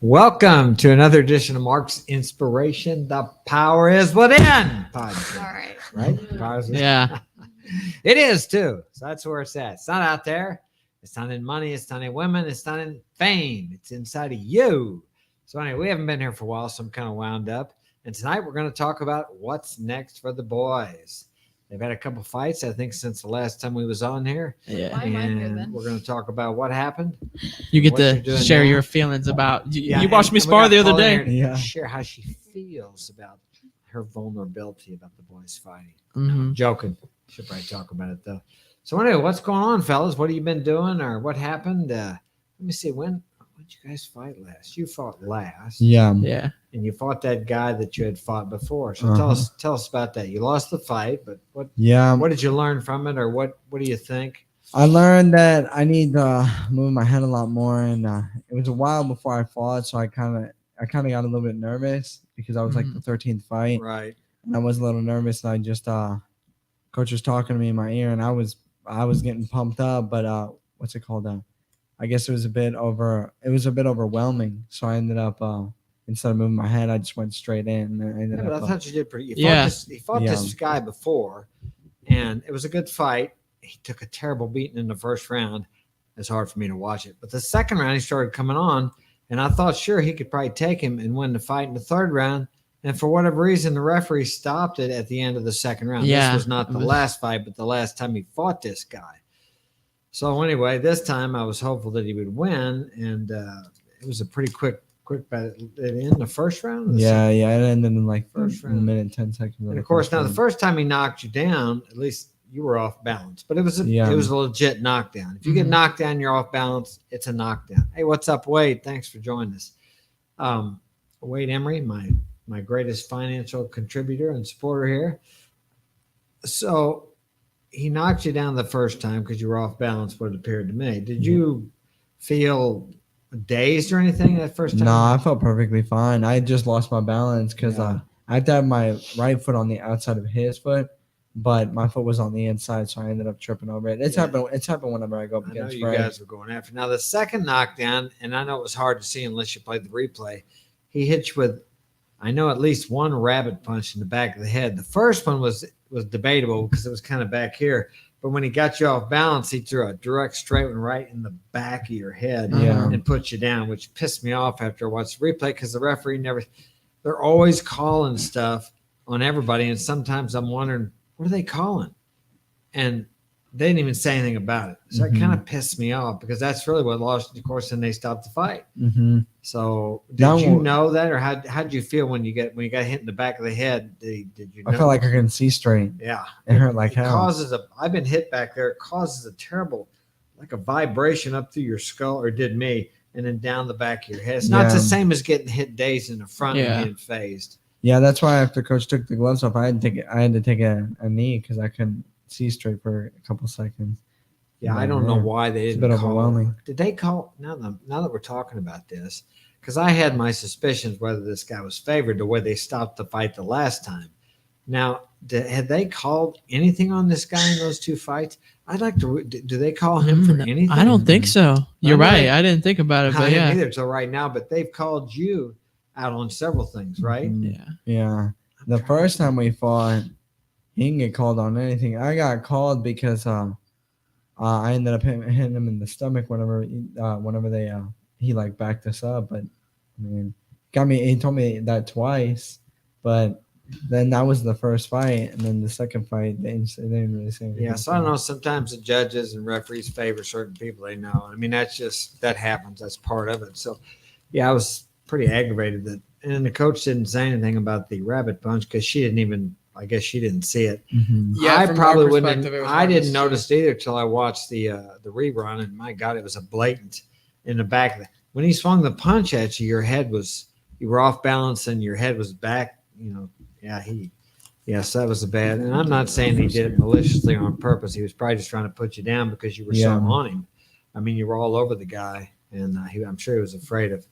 Welcome to another edition of Mark's Inspiration. The Power is Within podcast. All right. Right? Power is within. Yeah. It is too. So that's where it's at. It's not out there. It's not in money. It's not in women. It's not in fame. It's inside of you. So anyway, we haven't been here for a while, so I'm kind of wound up. And tonight we're going to talk about what's next for the boys. They've had a couple fights, I think, since the last time we was on here. Yeah. Why am I here And then? we're going to talk about what happened. You get What you're to doing share now. your feelings about. You Yeah, watched me and we spar got the other Paula day. here to Yeah. Share how she feels about her vulnerability about the boys fighting. Mhm. Joking. Should probably talk about it though. So anyway, what's going on, fellas? What have you been doing, or what happened? Let me see. When did you guys fight last? You fought last, Yeah. Yeah. and you fought that guy that you had fought before. So tell us about that. You lost the fight, but Yeah. what did you learn from it, or what do you think? I learned that I need to move my head a lot more, and it was a while before I fought, so I kind of got a little bit nervous because I was like the 13th fight, Right. and I was a little nervous. And I just coach was talking to me in my ear, and I was getting pumped up, but what's it called? I guess it was a bit overwhelming. So I ended up instead of moving my head, I just went straight in. And I ended Yeah, but I up, thought you did pretty. Yeah. You fought this guy before, and it was a good fight. He took a terrible beating in the first round. It's hard for me to watch it. But the second round, he started coming on, and I thought, sure, he could probably take him and win the fight in the third round. And for whatever reason, the referee stopped it at the end of the second round. Yeah. This was not the last fight, but the last time he fought this guy. So anyway, this time I was hopeful that he would win, and it was a pretty quick bet. It in the first round. Or the yeah, it ended in like First a round. minute, 10 seconds. And of course, now the first time he knocked you down, at least you were off balance. But it was a legit knockdown. If you get knocked down, you're off balance. It's a knockdown. Hey, what's up, Wade? Thanks for joining us. Wade Emery, my greatest financial contributor and supporter here. So he knocked you down the first time because you were off balance. What it appeared to me. Did you feel dazed or anything that first time? No, I felt perfectly fine. I just lost my balance because I had to have my right foot on the outside of his foot, but my foot was on the inside, so I ended up tripping over it. It's happened whenever I go up I know against you Fred. guys were going after. Now the second knockdown, and I know it was hard to see unless you played the replay. He hit you with, I know, at least one rabbit punch in the back of the head. The first one was debatable because it was kind of back here. But when he got you off balance, he threw a direct straight one right in the back of your head and put you down, which pissed me off after I watched the replay because the referee they're always calling stuff on everybody. And sometimes I'm wondering, what are they calling? And they didn't even say anything about it. So it kind of pissed me off because that's really what lost, of course, and they stopped the fight. Mm-hmm. So did you know that, or how did you feel when you got hit in the back of the head? Did you know? I felt like I couldn't see straight. Yeah. It hurt like hell. I've been hit back there. It causes a terrible, like a vibration up through your skull, or did me, and then down the back of your head. It's not the same as getting hit dazed in the front and being phased. Yeah, that's why after Coach took the gloves off, I had to take a knee because I couldn't see straight for a couple seconds. Yeah, I don't know why they didn't. It's a bit overwhelming. Did they call now that we're talking about this? Because I had my suspicions whether this guy was favored the way they stopped the fight the last time. Now, had they called anything on this guy in those two fights? I'd like to. Do they call him for anything? I don't think so. You're right. I didn't think about it, I but didn't yeah. either till right now. But they've called you out on several things, right? Yeah. The first time we fought, he didn't get called on anything. I got called because I ended up hitting him in the stomach whenever he like backed us up. But I mean, he told me that twice. But then that was the first fight, and then the second fight they didn't really say anything. Yeah, so I don't know. Sometimes the judges and referees favor certain people they know. I mean, that happens. That's part of it. So, yeah, I was pretty aggravated that, and the coach didn't say anything about the rabbit punch because she didn't even. I guess she didn't see it. Mm-hmm. Yeah, I probably wouldn't. I didn't hard to notice it either till I watched the rerun, and my God, it was a blatant in the back of the. When he swung the punch at you, you were off balance and your head was back. You know, so that was a bad. And I'm not saying he did it maliciously or on purpose. He was probably just trying to put you down because you were so on him. I mean, you were all over the guy, and I'm sure he was afraid of,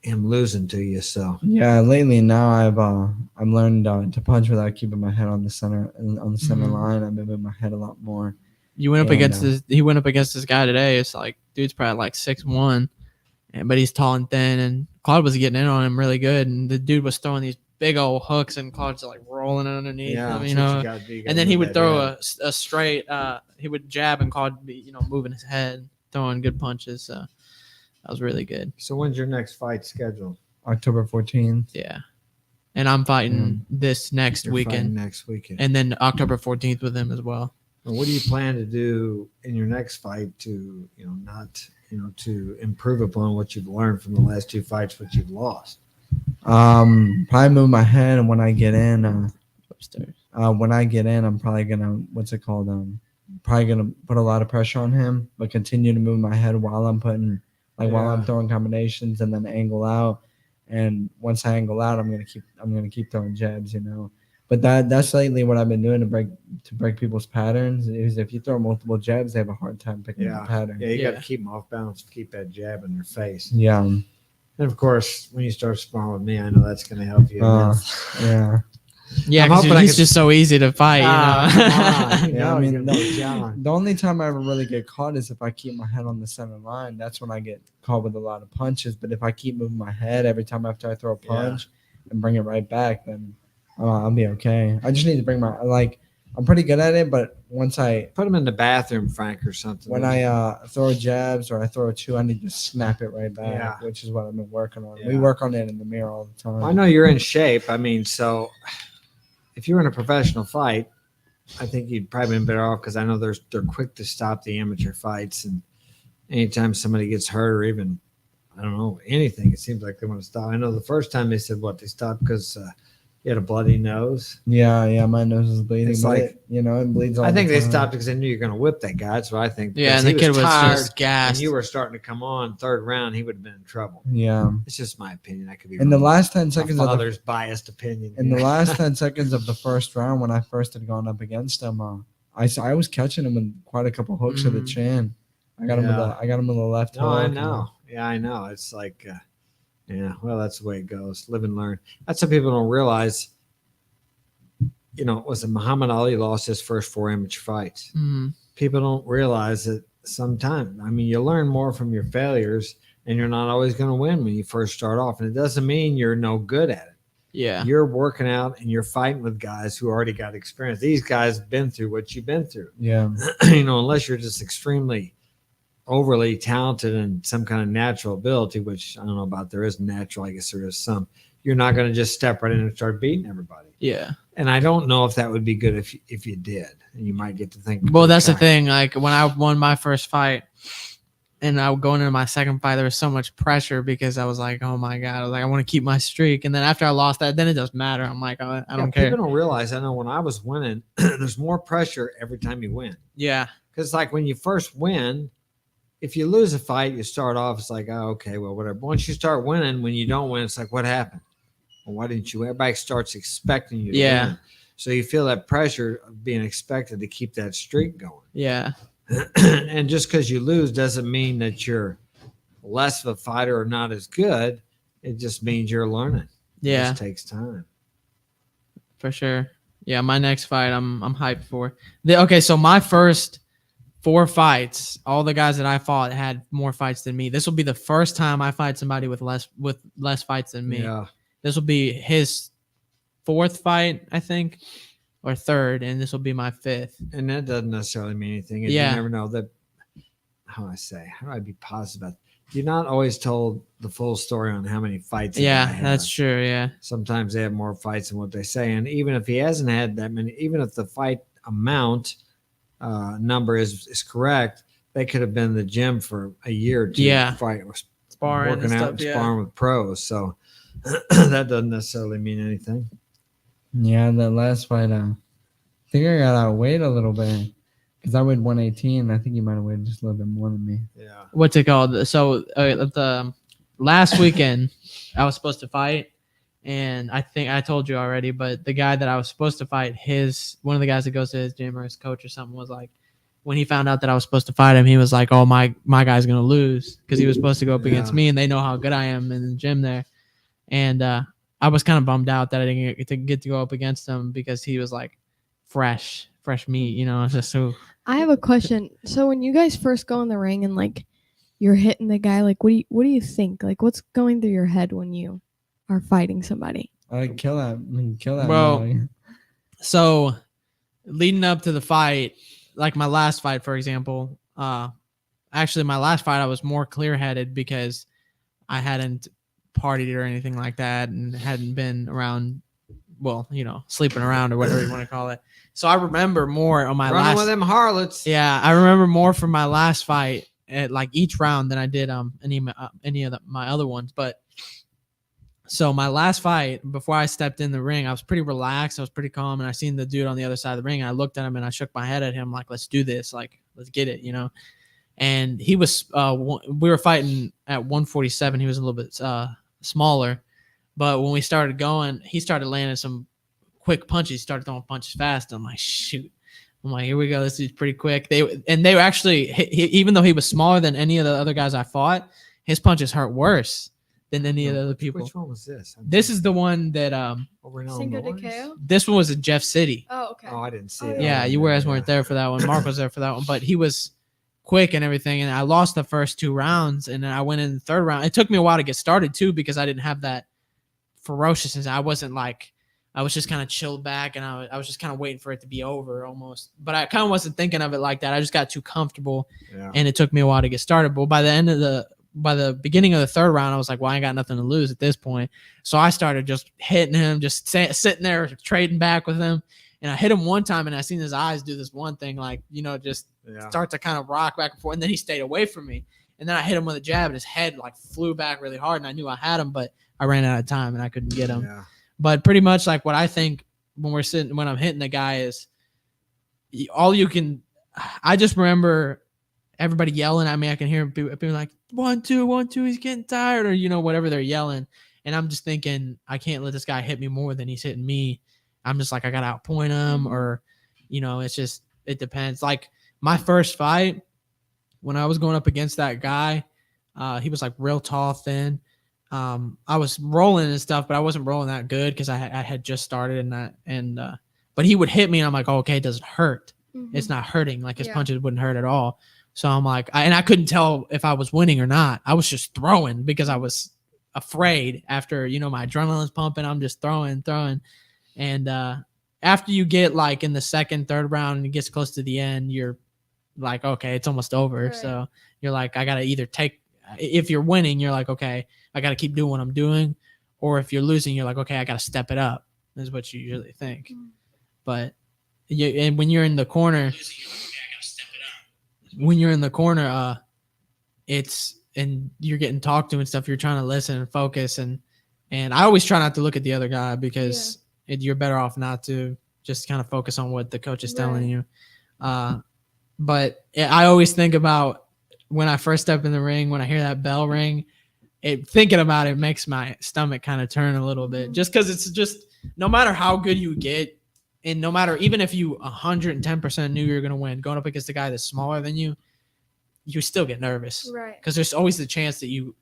him losing to you. So yeah, lately now I've learned to punch without keeping my head on the center line. I've been moving my head a lot more, You went up And, against this. He went up against this guy today. It's like dude's probably like 6'1", but he's tall and thin. And Claude was getting in on him really good. And the dude was throwing these big old hooks, and Claude's like rolling underneath him, that's you what know. you gotta do. You gotta And then move he would that throw head. a straight. He would jab, and Claude would be, you know, moving his head, throwing good punches. So that was really good. So when's your next fight scheduled? October 14th. Yeah. And I'm fighting this next You're fighting weekend, next weekend. and then October 14th with him as well. And what do you plan to do in your next fight to, to improve upon what you've learned from the last 2 fights, what you've lost? Probably move my head, and when I get in, Upstairs. I'm probably gonna probably gonna put a lot of pressure on him, but continue to move my head while I'm while I'm throwing combinations, and then angle out. And once I angle out, I'm gonna keep throwing jabs, you know. But that's lately what I've been doing to break people's patterns. Is if you throw multiple jabs, they have a hard time picking up the pattern. Yeah, you got Yeah. to keep them off balance, keep that jab in their face. Yeah. And of course, when you start sparring with me, I know that's going to help you. Yeah. Yeah, I'm because hoping I he's can- just so easy to fight, you know. Yeah, I mean, John. the only time I ever really get caught is if I keep my head on the center line. That's when I get caught with a lot of punches. But if I keep moving my head every time after I throw a punch and bring it right back, then I'll be okay. I just need to bring I'm pretty good at it, but once Put them in the bathroom, Frank, or something. when I throw jabs or I throw a two, I need to snap it right back, Yeah. which is what I've been working on. Yeah. We work on it in the mirror all the time. I know you're in shape. I mean, so if you're in a professional fight, I think you'd probably been better off because I know they're quick to stop the amateur fights, and anytime somebody gets hurt or even I don't know anything, it seems like they want to stop. I know the first time they said they stopped because he had a bloody nose. Yeah, my nose is bleeding. It's but like- it bleeds all I think the they time. stopped because they knew you're going to whip that guy. That's what I think. Yeah, Because and the he kid was tired, just gassed. and you were starting to come on third round, he would have been in trouble. Yeah. It's just my opinion. I could be In the wrong. last 10 My seconds of father's biased opinion. in the last 10 seconds of the first round, when I first had gone up against him, I was catching him with quite a couple hooks to the Mhm. chin. I got him with the left No, hook. I know. Yeah, I know. It's like, well, that's the way it goes. Live and learn. That's what people don't realize. Was it Muhammad Ali lost his first 4 amateur fights? Mhm. People don't realize that sometimes. I mean, you learn more from your failures, and you're not always going to win when you first start off. And it doesn't mean you're no good at it. Yeah. You're working out and you're fighting with guys who already got experience. These guys have been through what you've been through. Yeah. Unless you're just extremely overly talented and some kind of natural ability, which I don't know about. There is natural, I guess there is some. You're not going to just step right in and start beating everybody. Yeah. And I don't know if that would be good if you did. And you might get to think. Well, that's the thing. Like when I won my first fight, and I going into my second fight, there was so much pressure because I was like, oh my God, I was like, I want to keep my streak. And then after I lost that, then it doesn't matter. I'm like, I don't care. People don't realize. I know when I was winning, there's more pressure every time you win. Yeah. Because like when you first win, if you lose a fight, you start off, it's like, oh, okay, well, whatever. Once you start winning, when you don't win, it's like, what happened? Well, why didn't you? Everybody starts expecting you to win. So you feel that pressure of being expected to keep that streak going. Yeah. And just because you lose doesn't mean that you're less of a fighter or not as good. It just means you're learning. Yeah. It just takes time. For sure. Yeah, my next fight I'm hyped for. Okay, so my first 4 fights, all the guys that I fought had more fights than me. This will be the first time I fight somebody with less fights than me. Yeah. This will be his 4th fight, I think, or 3rd, and this will be my 5th. And that doesn't necessarily mean anything. You never know that. How do I be positive about it? You're not always told the full story on how many fights. Yeah, that's true. Yeah. Sometimes they have more fights than what they say. And even if he hasn't had that many, even if the fight amount number is correct, they could have been in the gym for a year or two. Yeah. Sparring, working out, and sparring with pros. So that doesn't necessarily mean anything. Yeah, that last fight, I think I got outweighed a little bit because I weighed 118. I think he might have weighed just a little bit more than me. Yeah. What's it called? So the last weekend I was supposed to fight, and I think I told you already, but the guy that I was supposed to fight, one of the guys that goes to his gym or his coach or something was like, when he found out that I was supposed to fight him, he was like, oh, my guy's going to lose because he was supposed to go up against me, and they know how good I am in the gym there. And I was kind of bummed out that I didn't get to go up against him because he was like fresh meat, It's just so. I have a question. So when you guys first go in the ring and like you're hitting the guy, like what do you think? Like what's going through your head when you are fighting somebody? Kill that Well, dog. So leading up to the fight, like my last fight, for example, actually my last fight I was more clear headed because I hadn't partied or anything like that and hadn't been around, well, sleeping around or whatever you want to call it. So I remember more on my Running last. with them harlots. Yeah, I remember more from my last fight at like each round than I did any of my other ones. But so my last fight, before I stepped in the ring, I was pretty relaxed. I was pretty calm, and I seen the dude on the other side of the ring. And I looked at him and I shook my head at him like, "Let's do this. Like, let's get it," And he was, we were fighting at 147. He was a little bit smaller, but when we started going, he started landing some quick punches. He started throwing punches fast. I'm like, shoot. I'm like, here we go. This is pretty quick. They were actually, even though he was smaller than any of the other guys I fought, his punches hurt worse than any of the other people. Which one was this? This is the one that Over in Cinco de Illinois? Mayo? this one was in Jeff City. Oh, okay. Oh, I didn't see Oh, it. Yeah, you guys weren't there for that one. Mark was there for that one, but he was quick and everything. And I lost the first 2 rounds, and then I went in the third round. It took me a while to get started too because I didn't have that ferociousness. I wasn't like, I was just kind of chilled back, and I was just kind of waiting for it to be over almost. But I kind of wasn't thinking of it like that. I just got too comfortable, and it took me a while to get started. But by the beginning of the third round, I was like, well, I ain't got nothing to lose at this point. So I started just hitting him, just sitting there, trading back with him. And I hit him one time, and I seen his eyes do this one thing, like, just start to kind of rock back and forth. And then he stayed away from me. And then I hit him with a jab, and his head like flew back really hard. And I knew I had him, but I ran out of time, and I couldn't get him. Yeah. But pretty much like what I think when I'm hitting the guy is I just remember everybody yelling at me. I can hear people like 1, 2, 1, 2. He's getting tired, or whatever they're yelling, and I'm just thinking I can't let this guy hit me more than he's hitting me. I'm just like I gotta outpoint him, or it's just it depends. Like my first fight when I was going up against that guy, he was like real tall, thin. I was rolling and stuff, but I wasn't rolling that good because I had just started but he would hit me, and I'm like, oh, okay, it doesn't hurt. Mm-hmm. It's not hurting. Like his punches wouldn't hurt at all. So I'm like, I couldn't tell if I was winning or not. I was just throwing because I was afraid after, my adrenaline's pumping. I'm just throwing. And after you get like in the second, third round and it gets close to the end, you're like, okay, it's almost over. Right. So you're like, I got to either if you're winning, you're like, okay, I got to keep doing what I'm doing. Or if you're losing, you're like, okay, I got to step it up, is what you usually think. But and when you're in the corner, and you're getting talked to and stuff, you're trying to listen and focus. And I always try not to look at the other guy because you're better off not to, just kind of focus on what the coach is telling you. But I always think about when I first step in the ring, when I hear that bell ring, thinking about it makes my stomach kind of turn a little bit, just because it's just, no matter how good you get, and no matter, even if you 110% knew you were going to win, going up against a guy that's smaller than you, you still get nervous. Right. Because there's always the chance that you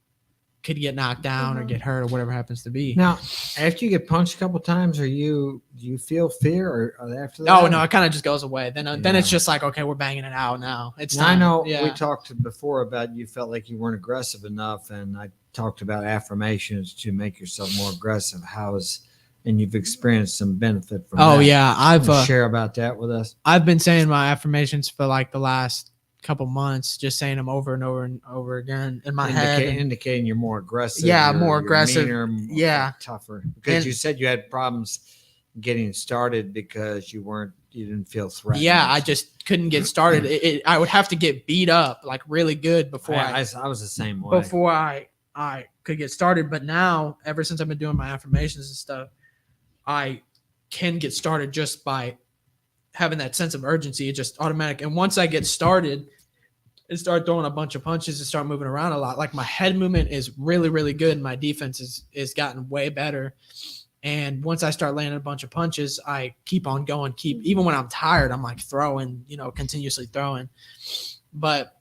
could get knocked down or get hurt or whatever happens to be. Now, after you get punched a couple times, do you feel fear or after that? Oh no, it kind of just goes away. Then it's just like, okay, we're banging it out now. It's now, I time. know Yeah. we talked before about you felt like you weren't aggressive enough, and I talked about affirmations to make yourself more aggressive. And you've experienced some benefit from that. Oh yeah, I've share about that with us. I've been saying my affirmations for like the last couple months, just saying them over and over and over again in my head, indicating you're more aggressive. Yeah, more aggressive. Meaner, yeah, tougher. Because you said you had problems getting started because you didn't feel threatened. Yeah, I just couldn't get started. I would have to get beat up like really good before I was the same way. Before I could get started. But now, ever since I've been doing my affirmations and stuff, I can get started just by having that sense of urgency. It's just automatic. And once I get started and start throwing a bunch of punches and start moving around a lot, like my head movement is really, really good. And my defense is gotten way better. And once I start landing a bunch of punches, I keep on going, even when I'm tired, I'm like throwing, continuously throwing. But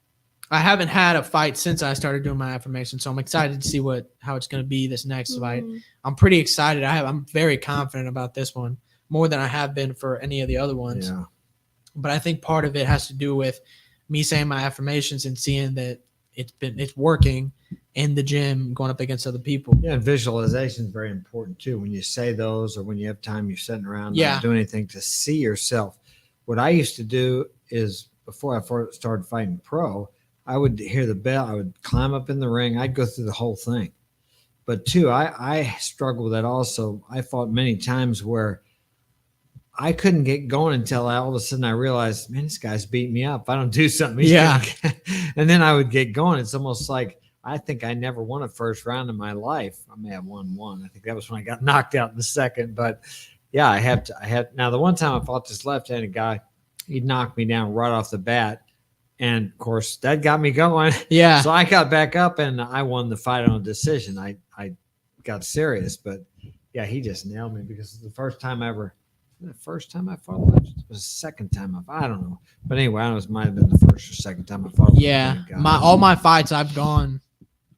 I haven't had a fight since I started doing my affirmation, so I'm excited to see how it's going to be this next fight. I'm pretty excited. I'm very confident about this one, more than I have been for any of the other ones. Yeah. But I think part of it has to do with me saying my affirmations and seeing that it's working in the gym, going up against other people. Yeah, and visualization is very important too. When you say those, or when you have time, you're sitting around Yeah. not doing anything, to see yourself. What I used to do is, before I first started fighting pro, I would hear the bell. I would climb up in the ring. I'd go through the whole thing. But two, I struggle with that also. I fought many times where I couldn't get going until all of a sudden I realized, man, this guy's beating me up. If I don't do something, he's Yeah. and then I would get going. It's almost like I think I never won a first round in my life. I may have won one. I think that was when I got knocked out in the second. But yeah, I had now the one time I fought this left-handed guy, he knocked me down right off the bat. And of course that got me going. Yeah. So I got back up and I won the fight on a decision. I got serious, but yeah, he just nailed me because the first time I fought a legend. It was the second time I don't know. But anyway, I don't know, it might have been the first or second time I fought a Yeah. legend guy. All my fights, I've gone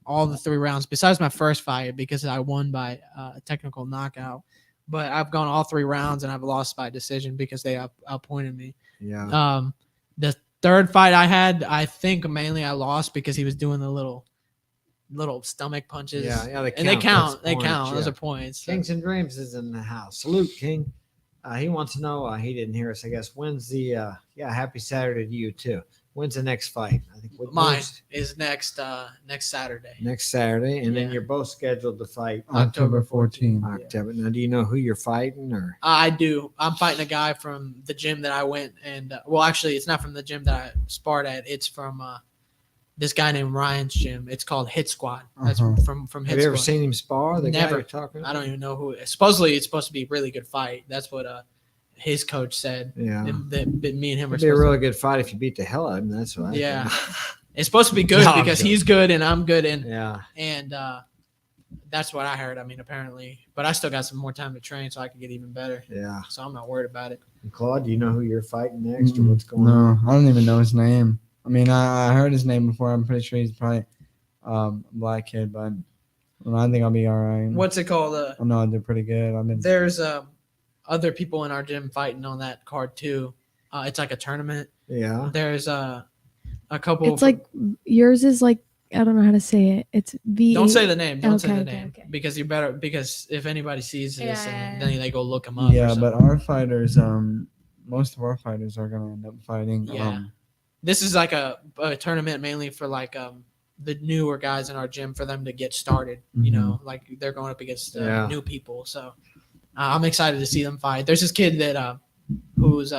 all the 3 rounds, besides my first fight because I won by a technical knockout. But I've gone all 3 rounds and I've lost by decision because they outpointed me. Yeah. The third fight I had, I think mainly I lost because he was doing the little stomach punches. Yeah, they count. And they count. That's points, Those yeah. are points. Kings and Dreams is in the house. Salute, King. He wants to know, he didn't hear us, I guess. When's the happy Saturday to you too. When's the next fight? I think Mine is next Saturday. Next Saturday, and then Yeah. you're both scheduled to fight October 14th. October. Now, do you know who you're fighting, or? I do. I'm fighting a guy from the gym that I went and well, actually, it's not from the gym that I sparred at. It's from this guy named Ryan's gym. It's called Hit Squad. That's Uh-huh. from Hit Have you ever Squad. seen him spar? The guy Never. you're talking about? I don't even know who. Supposedly, it's supposed to be a really good fight. That's what his coach said. Yeah. That me and him are It'd be a supposed really good fight if you beat the hell out of him. That's what I Yeah. think. It's supposed to be good No, I'm because joking. he's good and I'm good and Yeah. that's what I heard. I mean, apparently, but I still got some more time to train, so I can get even better. Yeah. So I'm not worried about it. And Claude, do you know who you're fighting next, or what's going on? No, I don't even know his name. I mean, I heard his name before. I'm pretty sure he's probably a black kid, but I think I'll be all right. What's it called? I know I'll do pretty good. There's other people in our gym fighting on that card too. It's like a tournament. Yeah. There's a couple. It's like yours is like, I don't know how to say it. It's V. Don't say the name. Don't say Okay, the okay, name okay. because you better, because if anybody sees this Yeah. and then they go look them up. or Yeah, something. but our fighters, most of our fighters are gonna end up fighting. Yeah. This is like a tournament mainly for like the newer guys in our gym for them to get started. You know, like they're going up against Yeah. new people. So I'm excited to see them fight. There's this kid that who's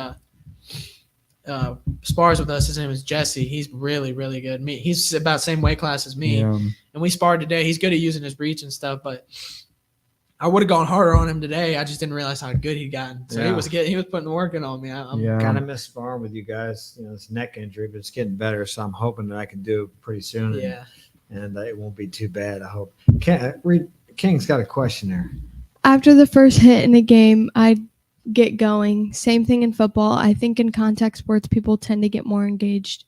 spars with us. His name is Jesse. He's really, really good. He's about the same weight class as me, Yeah. and we sparred today. He's good at using his reach and stuff, but I would have gone harder on him today. I just didn't realize how good he'd gotten. So Yeah. he was putting the work in on me. I'm Yeah. Kind of miss sparring with you guys. You know, it's neck injury, but it's getting better. So I'm hoping that I can do it pretty soon. yeah. And it won't be too bad, I hope. King's got a question there. After the first hit in a game, I get going. Same thing in football. I think in contact sports, people tend to get more engaged.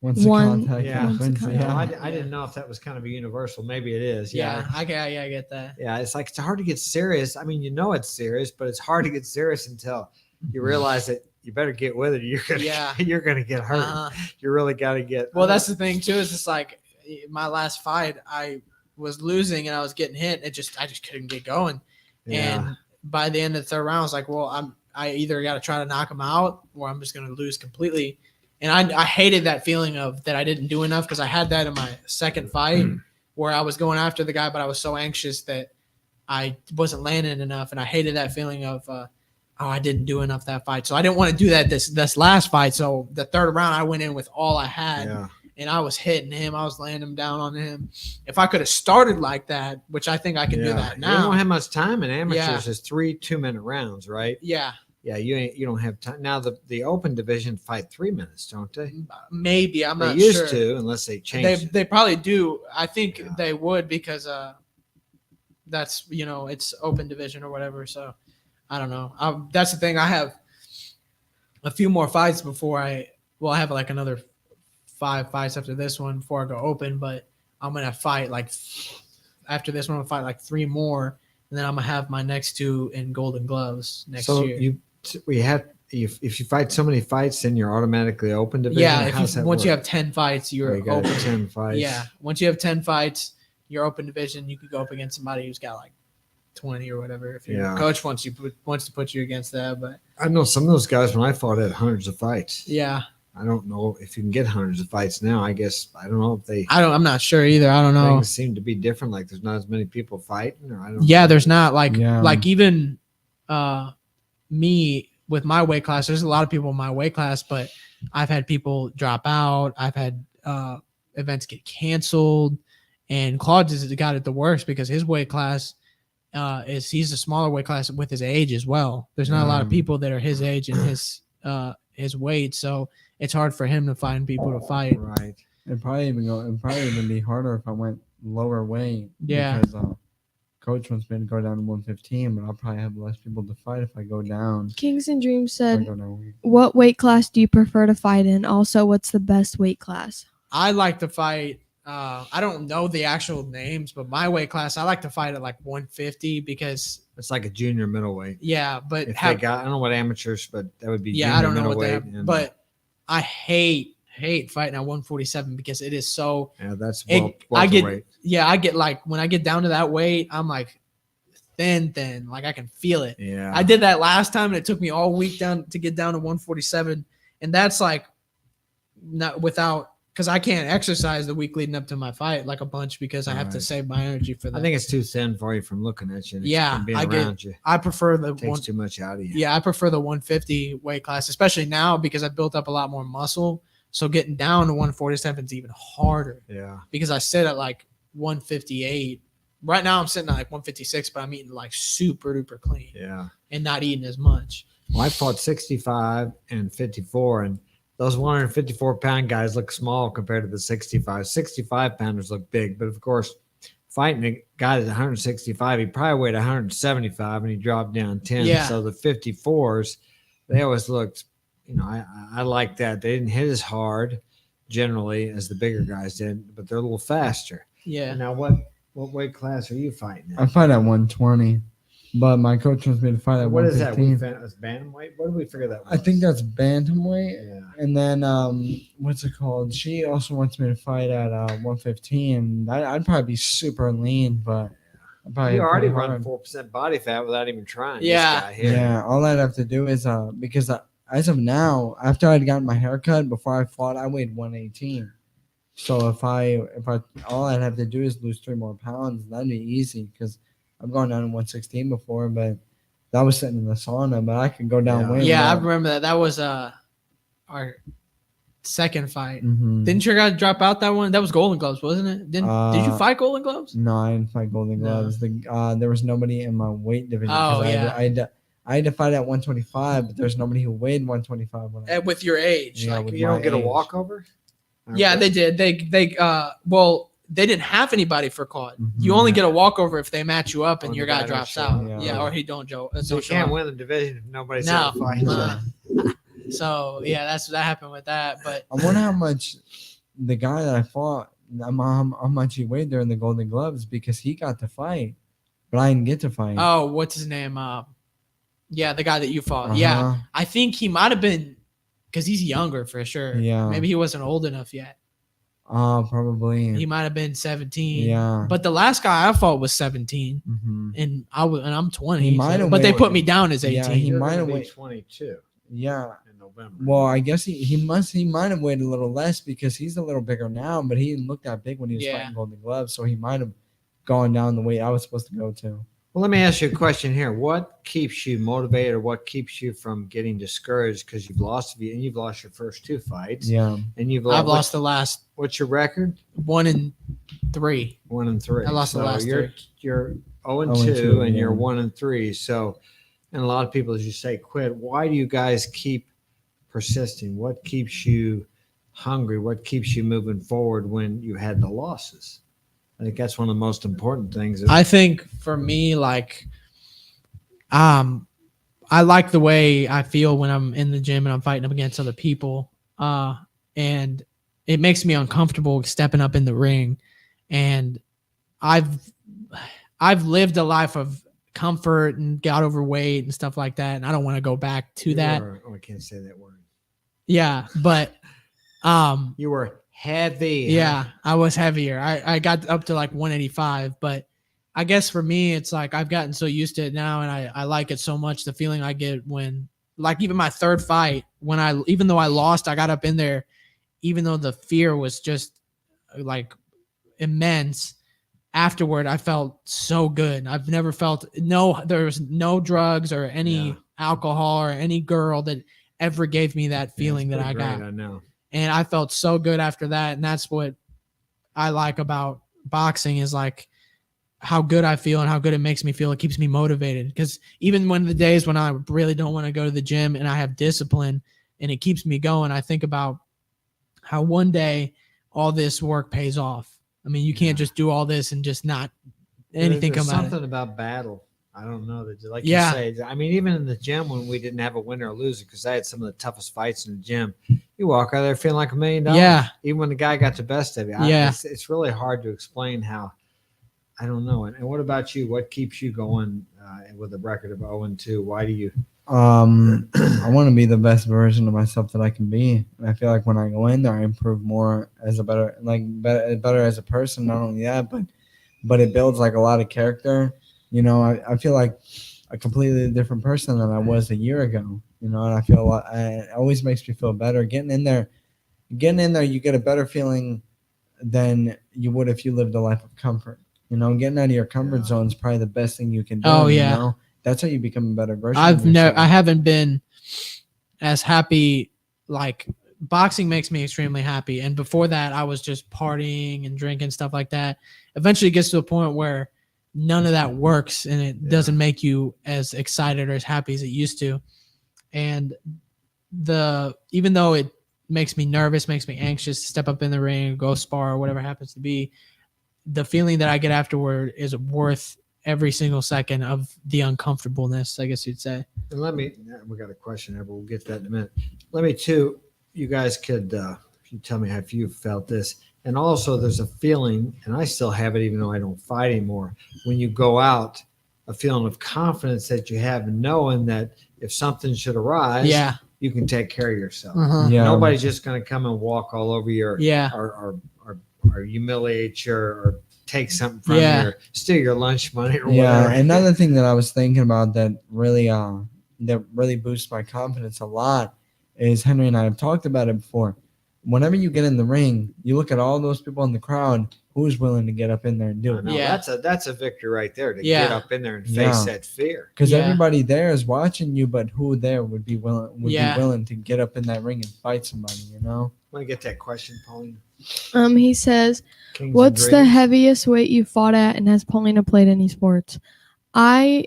Once the One- contact Yeah. happens, Once the Yeah, contact- I didn't know if that was kind of a universal. Maybe it is. Yeah, I get that. Yeah, it's like it's hard to get serious. I mean, you know it's serious, but it's hard to get serious until you realize that you better get with it. You're gonna, Yeah. you're gonna get hurt. Uh-huh. You really got to get. Well, that's the thing too. Is it's like my last fight, I was losing and I was getting hit. I just couldn't get going. yeah, And by the end of the third round, I was like, well, I either got to try to knock him out or I'm just going to lose completely. And I hated that feeling of that I didn't do enough because I had that in my second fight where I was going after the guy, but I was so anxious that I wasn't landing enough. And I hated that feeling of, I didn't do enough that fight. So I didn't want to do that this last fight. So the third round, I went in with all I had. yeah. And I was hitting him. I was laying him down on him. If I could have started like that, which I think I can do that You now. don't have much time in amateurs. Yeah. There's 3 2-minute rounds, right? Yeah, Yeah, you don't have time now. The open division fight 3 minutes, don't they? maybe. I'm They not used sure. to, unless they changed. They probably do. I think Yeah. they would because that's it's open division or whatever. So I don't know. That's the thing. I have a few more fights before I have like another 5 fights after this one before I go open. But I'm gonna fight after this one. I'm gonna fight like 3 more, and then I'm gonna have my next 2 in Golden Gloves next so year. we had if you fight so many fights, then you're automatically open division. Yeah, Or if how's that once you work? have 10 fights, Or you're you got open. 10 fights. Yeah, once you have 10 fights, you're open division. You could go up against somebody who's got like 20 or whatever. If your Yeah. coach wants to put you against that, but I know some of those guys when I fought had hundreds of fights. yeah, I don't know if you can get hundreds of fights now. I guess I don't know if they I'm not sure either. I don't know. things seem to be different. Like there's not as many people fighting, or I don't. Yeah, know. there's not like Yeah. even me with my weight class. There's a lot of people in my weight class, but I've had people drop out. I've had events get canceled, and Claude has got it the worst because his weight class he's a smaller weight class with his age as well. There's not a lot of people that are his age and his weight, so it's hard for him to find people to fight. Right. It'd probably even be harder if I went lower weight. Yeah. Because coach wants me to go down to 115, but I'll probably have less people to fight if I go down. Kings and Dreams If I said, go down. "What weight class do you prefer to fight in? Also, what's the best weight class?" I like to fight. I don't know the actual names, but my weight class, I like to fight at like 150 because It's like a junior middleweight. yeah, but If they got, I don't know what amateurs, but that would be yeah, I junior don't know what they middleweight. have, but I hate fighting at 147 because it is so yeah, that's I get welterweight. I get like when I get down to that weight, I'm like thin, like I can feel it. Yeah, I did that last time and it took me all week down to get down to 147, and that's like not without because I can't exercise the week leading up to my fight like a bunch because I have to Right. save my energy for that. I think it's too thin for you from looking at you. And Yeah, from being I get- around you. I prefer the It takes one. too much out of you. Yeah, I prefer the 150 weight class, especially now because I built up a lot more muscle. So getting down to 147 is even harder Yeah. because I sit at like 158. Right now I'm sitting at like 156, but I'm eating like super duper clean Yeah. and not eating as much. Well, I fought 65 and 54, and those 154-pound guys look small compared to the 65. 65-pounders look big, but of course, fighting a guy that's 165, he probably weighed 175, and he dropped down 10. Yeah. So the 54s, they always looked, I like that. They didn't hit as hard generally as the bigger guys did, but they're a little faster. Yeah. Now, what weight class are you fighting I in? fight at 120, but my coach wants me to fight at What is that? 115. That's bantamweight? What did we figure that was? I think that's bantamweight. Yeah. And then what's it called? She also wants me to fight at 115. I'd probably be super lean, but I'd probably You hit already pretty run hard. 4% body fat without even trying. Yeah. This guy here. Yeah, all I'd have to do is because as of now, after I'd gotten my haircut before I fought, I weighed 118. So if I all I'd have to do is lose 3 more pounds, that'd be easy because I've gone down to 116 before, but that was sitting in the sauna. But I could go down Yeah. way Yeah, I more. remember that. That was our second fight. Mhm. Didn't your guy drop out that one? That was Golden Gloves, wasn't it? Did you fight Golden Gloves? No, I didn't fight Golden No. Gloves. There was nobody in my weight division. 'cause Oh, yeah. I had to fight at 125, but there's nobody who weighed 125 when I. With your age, Yeah, like with You don't my get a age. walkover? yeah, they did. They they didn't have anybody for Claude. You Mhm. only get a walkover if they match you up and Or your the guy guy don't drops show out. up. Yeah, Yeah. or he don't show. So you can't win the division if nobody's No. there to fight. No. So yeah, that happened with that. But I wonder how much the guy that I fought, how much he weighed during the Golden Gloves because he got to fight, but I didn't get to fight. oh, what's his name? Yeah, the guy that you fought. Yeah, Uh-huh. I think he might have been because he's younger for sure. Yeah. maybe he wasn't old enough yet. Probably. He might have been 17. Yeah. But the last guy I fought was 17, Mhm. and I'm 20. He might have but they weighed- put me down as 18. Yeah, he You're might gonna have be weighed. 22 Yeah. in November. Well, I guess he might have weighed a little less because he's a little bigger now, but he didn't look that big when he was Yeah. fighting Golden Gloves, so he might have gone down the weight I was supposed to go to. Well, let me ask you a question here. What keeps you motivated, or what keeps you from getting discouraged because you've lost your first 2 fights, Yeah. and you've I've lost. lost the last What's your record? 1 and 3. 1 and 3. I lost the last you're, 3. You're 0 and 0 and 2, 2, and you're yeah. 1 and 3. So, and a lot of people, as you say, quit. Why do you guys keep persisting? What keeps you hungry? What keeps you moving forward when you had the losses? I think that's one of the most important things. I think for me, like, I like the way I feel when I'm in the gym and I'm fighting up against other people. And it makes me uncomfortable stepping up in the ring. And I've lived a life of comfort and got overweight and stuff like that. And I don't want to go back to that. I can't say that word. Yeah. But, You were heavy. yeah, I was heavier. I got up to like 185, but I guess for me, it's like I've gotten so used to it now, and I like it so much. The feeling I get when, like, even my third fight, even though I lost, I got up in there, even though the fear was just like immense. Afterward, I felt so good. I've never felt there was no drugs or any Yeah. alcohol or any girl that ever gave me that feeling Yeah, that I it's pretty got. great, I know. And I felt so good after that. And that's what I like about boxing is like how good I feel and how good it makes me feel. It keeps me motivated because even when the days when I really don't want to go to the gym and I have discipline and it keeps me going, I think about how one day all this work pays off. I mean, you can't just do all this and just not anything There's come out of it. something about battle. I don't know that, like Yeah. you say. I mean, even in the gym when we didn't have a winner or loser, because I had some of the toughest fights in the gym. You walk out there feeling like $1 million. Yeah. Even when the guy got the best of you. Yeah. It's really hard to explain how. I don't know. And what about you? What keeps you going with a record of 0-2? Why do you? I want to be the best version of myself that I can be, and I feel like when I go in there, I improve more as a better as a person. Not only that, but it builds like a lot of character. You know, I feel like a completely different person than I was a year ago. You know, and I feel it always makes me feel better. Getting in there, you get a better feeling than you would if you lived a life of comfort. You know, getting out of your comfort zone is probably the best thing you can do. Oh, yeah. You know? That's how you become a better version. of yourself. I haven't been as happy. Like boxing makes me extremely happy. And before that, I was just partying and drinking, stuff like that. Eventually it gets to a point where none of that works and it doesn't make you as excited or as happy as it used to. And even though it makes me nervous, makes me anxious to step up in the ring, go spar or whatever happens to be, the feeling that I get afterward is worth every single second of the uncomfortableness, I guess you'd say. And we got a question there, but we'll get to that in a minute. Let me too, you guys could, if you tell me if you felt this. And also there's a feeling, and I still have it even though I don't fight anymore, when you go out, a feeling of confidence that you have knowing that if something should arise, Yeah. you can take care of yourself. Uh-huh. Yeah. Nobody's just going to come and walk all over you Yeah. or humiliate you or take something from you Yeah. or steal your lunch money or Yeah, whatever. another thing that I was thinking about that really boosts my confidence a lot is Henry and I have talked about it before. Whenever you get in the ring, you look at all those people in the crowd who's willing to get up in there and do I it. know, Yeah. that's a victory right there to Yeah. get up in there and face Yeah. that fear. Because Yeah. everybody there is watching you, but who there would be Yeah. willing to get up in that ring and fight somebody, you know? Want to get that question, Pauline? He says, Kings and what's the Dragons? heaviest weight you fought at, and has Paulina played any sports? I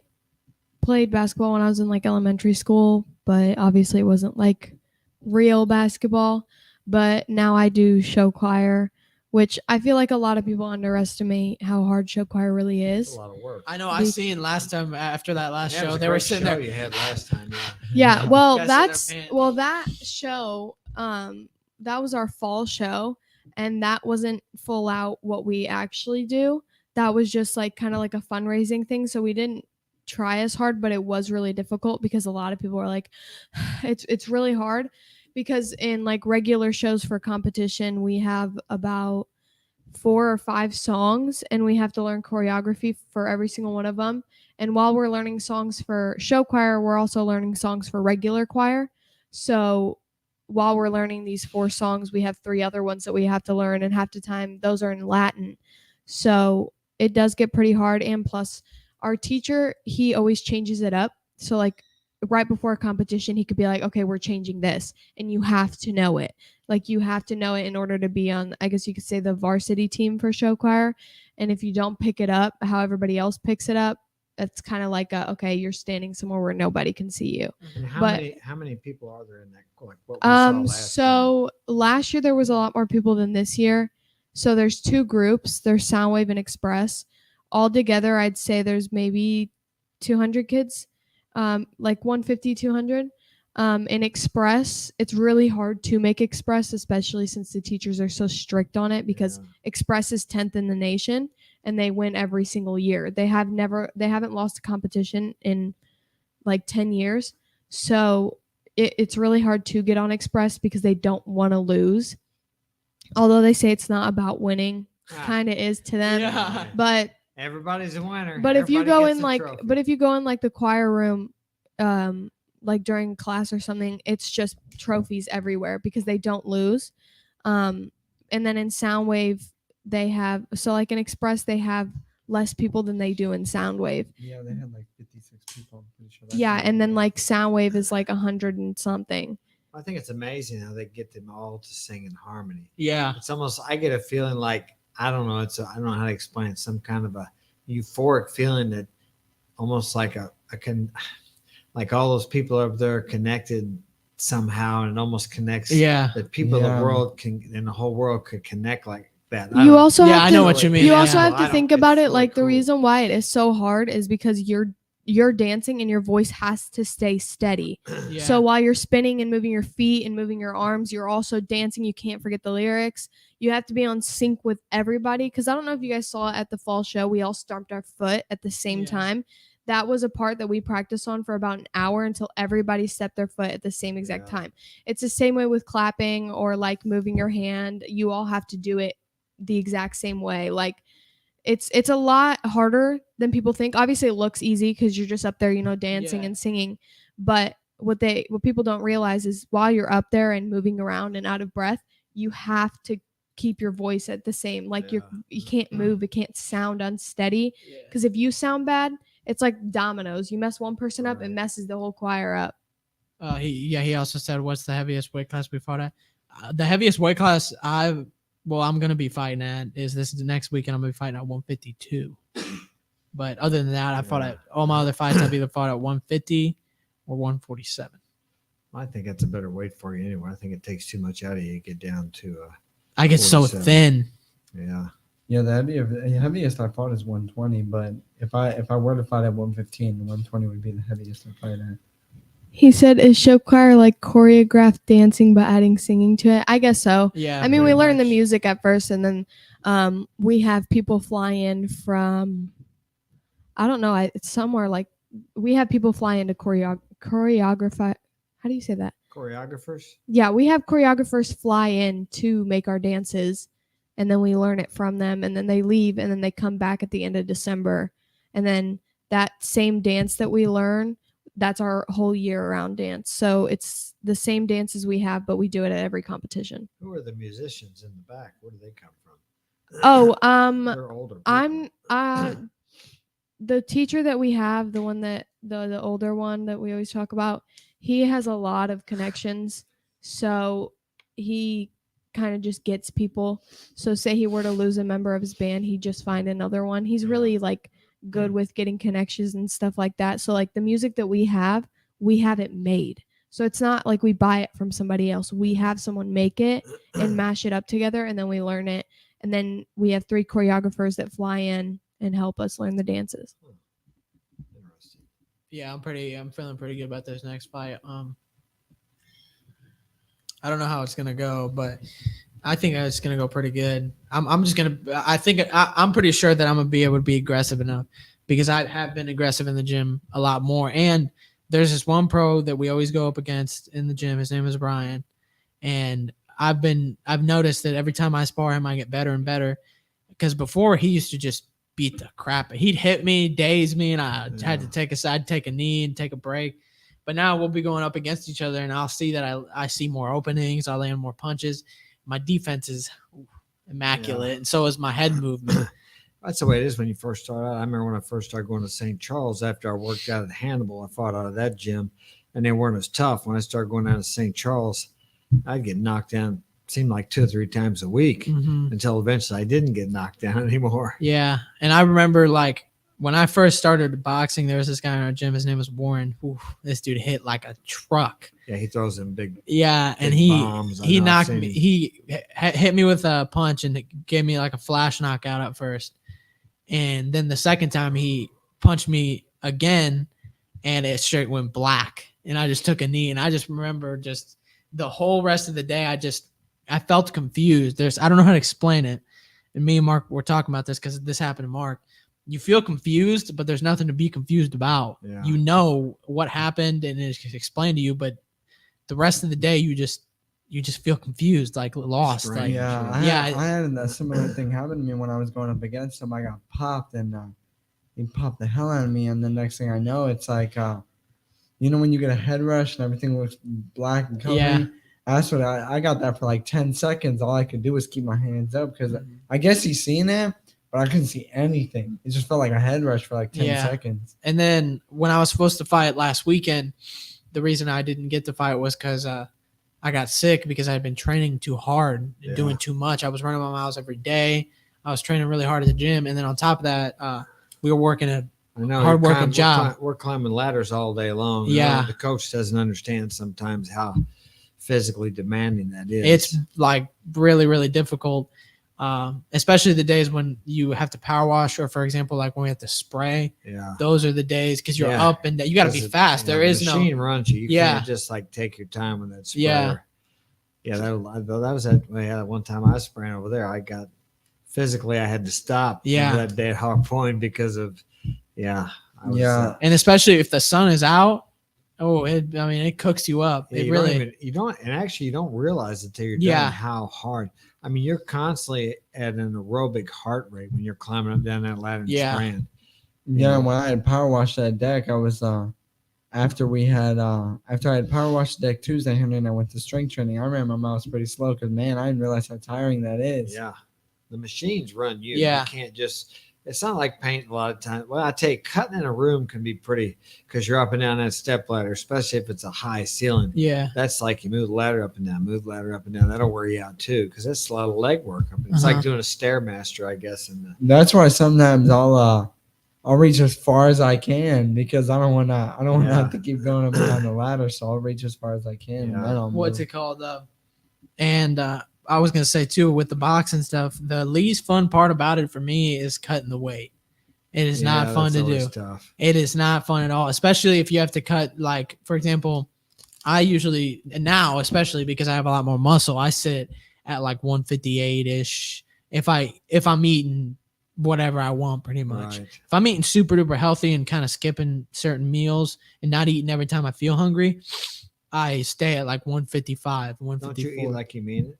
played basketball when I was in like elementary school, but obviously it wasn't like real basketball. But now I do show choir, which I feel like a lot of people underestimate how hard show choir really It's is. a lot of work. I know. I seen last time after that last Yeah, it was show, a they were great sitting show there. you had last time. Yeah. Yeah, well, Guys sit there that's panting. that show. That was our fall show, and that wasn't full out what we actually do. That was just like kind of like a fundraising thing. So we didn't try as hard, but it was really difficult because a lot of people were like, it's really hard because in like regular shows for competition, we have about 4 or 5 songs and we have to learn choreography for every single one of them. And while we're learning songs for show choir, we're also learning songs for regular choir. So while we're learning these 4 songs, we have 3 other ones that we have to learn, and half the time those are in Latin. So it does get pretty hard. And plus, our teacher, he always changes it up. So like right before a competition, he could be like, okay, we're changing this, and you have to know it. Like you have to know it in order to be on, I guess you could say, the varsity team for show choir. And if you don't pick it up how everybody else picks it up, it's kind of like okay, you're standing somewhere where nobody can see you. And But- how many people are there in that? Like what we saw last So last year there was a lot more people than this year. So there's 2 groups. There's Soundwave and Express. All together, I'd say there's maybe 200 kids, like 150, 200. In Express, it's really hard to make Express, especially since the teachers are so strict on it because Yeah. Express is 10th in the nation and they win every single year. They haven't lost a competition in like 10 years. So it's really hard to get on Express because they don't want to lose. Although they say it's not about winning, kind of is to them. Yeah. But Everybody's a winner. but if you Everybody go gets in a like trophy. but if you go in like the choir room like during class or something, it's just trophies everywhere because they don't lose. And then in Soundwave they have, so like in Express they have less people than they do in Soundwave. Yeah, they had like 56 people. I'm pretty sure. Yeah, and then like Soundwave is like 100 and something. I think it's amazing how they get them all to sing in harmony. Yeah. It's almost, I get a feeling like, I don't know, I don't know how to explain it, some kind of a euphoric feeling that almost like like all those people up there are connected somehow, and it almost connects Yeah. that people in Yeah. the world in the whole world could connect like that. You also Yeah, have I to, know what you mean. You Yeah. also have I to don't- think it's about it really like the cool. reason why it is so hard is because you're dancing and your voice has to stay steady. Yeah. So while you're spinning and moving your feet and moving your arms, you're also dancing. You can't forget the lyrics. You have to be on sync with everybody. Because I don't know if you guys saw at the fall show, we all stomped our foot at the same Yeah. time. That was a part that we practiced on for about an hour until everybody stepped their foot at the same exact Yeah. time. It's the same way with clapping or like moving your hand. You all have to do it the exact same way. Like it's a lot harder than people think. Obviously it looks easy because you're just up there, dancing Yeah. and singing. But what people don't realize is while you're up there and moving around and out of breath, you have to keep your voice at the same, like you can't move, it can't sound unsteady. Because if you sound bad, it's like dominoes. You mess one person up, it Right. messes the whole choir up. He also said, what's the heaviest weight class we fought at? The heaviest weight class I'm going to be fighting at is this next weekend. I'm going to be fighting at 152. But other than that, I fought at all my other fights. I've either fought at 150 or 147. I think that's a better weight for you anyway. I think it takes too much out of you to get down to I get so 47. thin. yeah. Yeah, the heaviest I fought is 120, but if I were to fight at 115, 120 would be the heaviest I fight at. He said, is show choir like choreographed dancing but adding singing to it? I guess so. Yeah. I mean, we pretty learn the much. music at first, and then we have people fly in from, I don't know, it's somewhere like, we have people fly into choreographer. How do you say that? Choreographers. Yeah, we have choreographers fly in to make our dances, and then we learn it from them, and then they leave, and then they come back at the end of December, and then that same dance that we learn, that's our whole year-round dance. So it's the same dances we have, but we do it at every competition. Who are the musicians in the back? Where do they come from? Oh, They're older. I'm the teacher that we have, the one that the older one that we always talk about, he has a lot of connections. So he kind of just gets people. So say he were to lose a member of his band, he'd just find another one. He's really like good with getting connections and stuff like that. So like the music that we have it made. So it's not like we buy it from somebody else. We have someone make it and mash it up together, and then we learn it. And then we have 3 choreographers that fly in and help us learn the dances. Interesting. Yeah, I'm feeling pretty good about this next fight. I don't know how it's gonna go, but I think it's gonna go pretty good. I'm pretty sure that I'm gonna be able to be aggressive enough because I have been aggressive in the gym a lot more. And there's this one pro that we always go up against in the gym. His name is Brian, and I've noticed that every time I spar him, I get better and better. Because before he used to just beat the crap. He'd hit me, daze me, and I had to take a knee and take a break. But now we'll be going up against each other, and I'll see that I see more openings. I land more punches. My defense is immaculate, and so is my head movement. That's the way it is when you first start out. I remember when I first started going to St. Charles after I worked out at Hannibal. I fought out of that gym, and they weren't as tough. When I started going down to St. Charles, I'd get knocked down, seemed like 2 or 3 times a week until eventually I didn't get knocked down anymore. Yeah, and I remember like when I first started boxing, there was this guy in our gym. His name was Warren. Ooh, this dude hit like a truck. Yeah, he throws them big. Yeah, and big bombs. he I've knocked seen me. him. He hit me with a punch and it gave me like a flash knockout at first, and then the second time he punched me again, and it straight went black. And I just took a knee, and I just remember just the whole rest of the day. I felt confused. I don't know how to explain it. and me and Mark were talking about this because this happened to Mark. You feel confused, but there's nothing to be confused about. Yeah. You know what happened and it's explained to you, but the rest of the day you just feel confused, like lost. Strange. Like Yeah, Yeah. I had a similar thing happen to me when I was going up against him. I got popped, and he popped the hell out of me. And the next thing I know, it's like, when you get a head rush and everything looks black and coloring. Yeah. That's what I got that for like 10 seconds. All I could do was keep my hands up because Mhm. I guess he's seen it, but I couldn't see anything. It just felt like a head rush for like 10 Yeah. seconds. And then when I was supposed to fight last weekend, the reason I didn't get to fight was because I got sick because I had been training too hard and Yeah. doing too much. I was running my miles every day. I was training really hard at the gym. And then on top of that, we were working a I know hard you're working job. We're climbing ladders all day long. Yeah. The coach doesn't understand sometimes how physically demanding that is. It's like really, really difficult, especially the days when you have to power wash, or for example, like when we have to spray. yeah. Those are the days because you're Yeah. up and you got to be fast. There is the no. machine runs you. You Yeah. can't just like take your time with that sprayer. Yeah. Yeah, that was that. Yeah, one time I was spraying over there. I got physically, I had to stop. Yeah. That day at Hog Point because of I was, Yeah. And especially if the sun is out, it cooks you up. Yeah, It you really. you don't realize it till you're Yeah. done how hard. I mean, you're constantly at an aerobic heart rate when you're climbing up down that ladder and Yeah. spraying. Yeah, when I had power washed that deck, I was after I had power washed the deck Tuesday, and then I went to strength training. I ran my miles pretty slow because man, I didn't realize how tiring that is. Yeah, the machines run you. Yeah. You can't just. It's not like paint a lot of times. Well, I tell you, cutting in a room can be pretty because you're up and down that step ladder, especially if it's a high ceiling. Yeah. That's like you move the ladder up and down, move the ladder up and down. That'll wear you out too because that's a lot of leg work. It's like doing a Stairmaster, I guess. That's why sometimes I'll reach as far as I can because I don't want to have to keep going up and down the ladder. So I'll reach as far as I can. And then I'll What's move. it called? And I was gonna say too, with the boxing stuff, the least fun part about it for me is cutting the weight. It is not fun to do. Tough. It is not fun at all, especially if you have to cut. Like for example, I usually now, especially because I have a lot more muscle, I sit at like 158 ish. If I'm eating whatever I want, pretty much. Right. If I'm eating super duper healthy and kind of skipping certain meals and not eating every time I feel hungry, I stay at like 155, 154. Don't you eat like you mean it?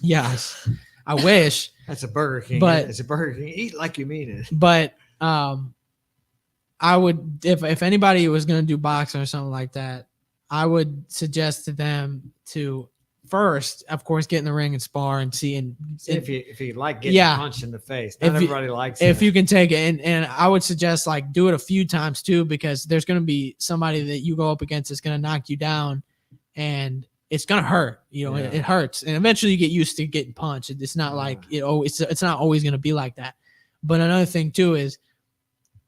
Yes, I wish, That's a Burger King. But- It's a Burger King. Eat like you mean it. but I would if anybody was gonna do boxing or something like that, I would suggest to them to first, of course, get in the ring and spar and see and If you like getting Yeah. punched in the face, not If you- everybody likes if it. you can take it. And I would suggest like do it a few times too, because there's gonna be somebody that you go up against that's gonna knock you down, and it's gonna hurt. Yeah. It hurts, and eventually you get used to getting punched. It's not like it's not always gonna be like that. But another thing too is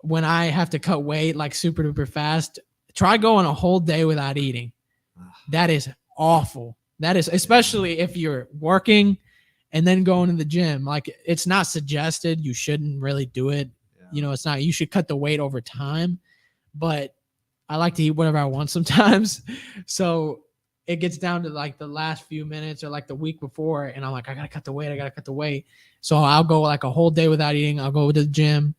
when I have to cut weight like super duper fast, try going a whole day without eating. That is awful. That is, especially if you're working and then going to the gym. Like it's not suggested. You shouldn't really do it. Yeah. It's not. You should cut the weight over time. But I like to eat whatever I want sometimes. So it gets down to like the last few minutes or like the week before, and I'm like, I gotta cut the weight. So I'll go like a whole day without eating. I'll go to the gym,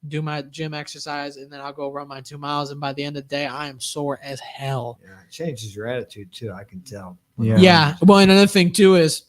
do my gym exercise, and then I'll go run my 2 miles. And by the end of the day, I am sore as hell. Yeah, it changes your attitude too. I can tell. Yeah. Well, and another thing too is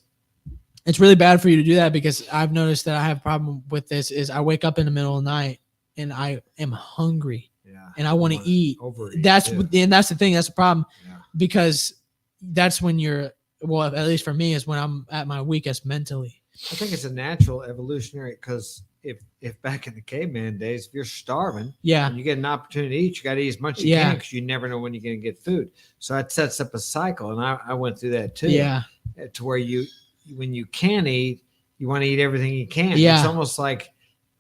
it's really bad for you to do that, because I've noticed that I have a problem with this is I wake up in the middle of the night and I am hungry Yeah. and I want to eat. Overeat, That's too. and that's the thing. That's the problem, Yeah. because that's when at least for me, is when I'm at my weakest mentally. I think it's a natural evolutionary because if back in the caveman days, if you're starving Yeah. and you get an opportunity to eat, you got to eat as much as you Yeah. can because you never know when you're going to get food. So that sets up a cycle, and I went through that too. Yeah. To where when you can eat, you want to eat everything you can. Yeah. It's almost like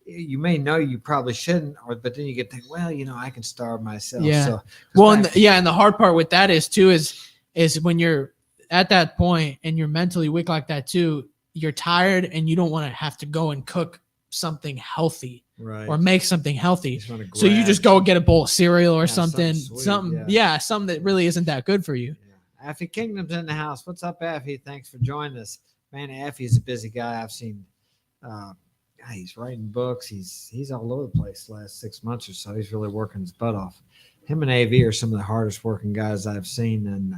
you may know you probably shouldn't, but then you get think, well, I can starve myself. Yeah. So, Well, and the hard part with that is when you're at that point and you're mentally weak like that too, you're tired and you don't want to have to go and cook something healthy right. or make something healthy. just wanna So you grab just go get a bowl of cereal or Yeah, something, something sweet, something that really isn't that good for you. Yeah. Affy Kingdom's in the house. What's up, Affy? Thanks for joining us. Man, Affy's a busy guy. I've seen God, he's writing books. He's all over the place the last 6 months or so. He's really working his butt off. Him and AV are some of the hardest working guys I've seen. And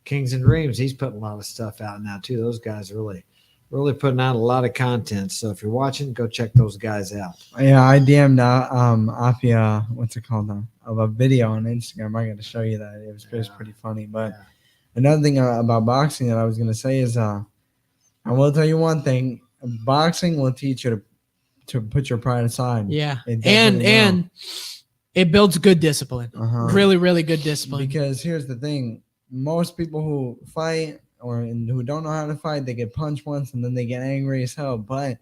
Kings and Dreams, he's putting a lot of stuff out now too. Those guys are really putting out a lot of content. So if you're watching, go check those guys out. Yeah, I DM'd Afia, what's it called now, of a video on Instagram. I got to show you that. It was pretty funny. But another thing about boxing that I was gonna say is, I will tell you one thing: boxing will teach you to put your pride aside. Yeah, It and definitely will. it builds good discipline. Uh-huh. Really, really good discipline. Because here's the thing: most people who fight or who don't know how to fight, they get punched once and then they get angry as hell. But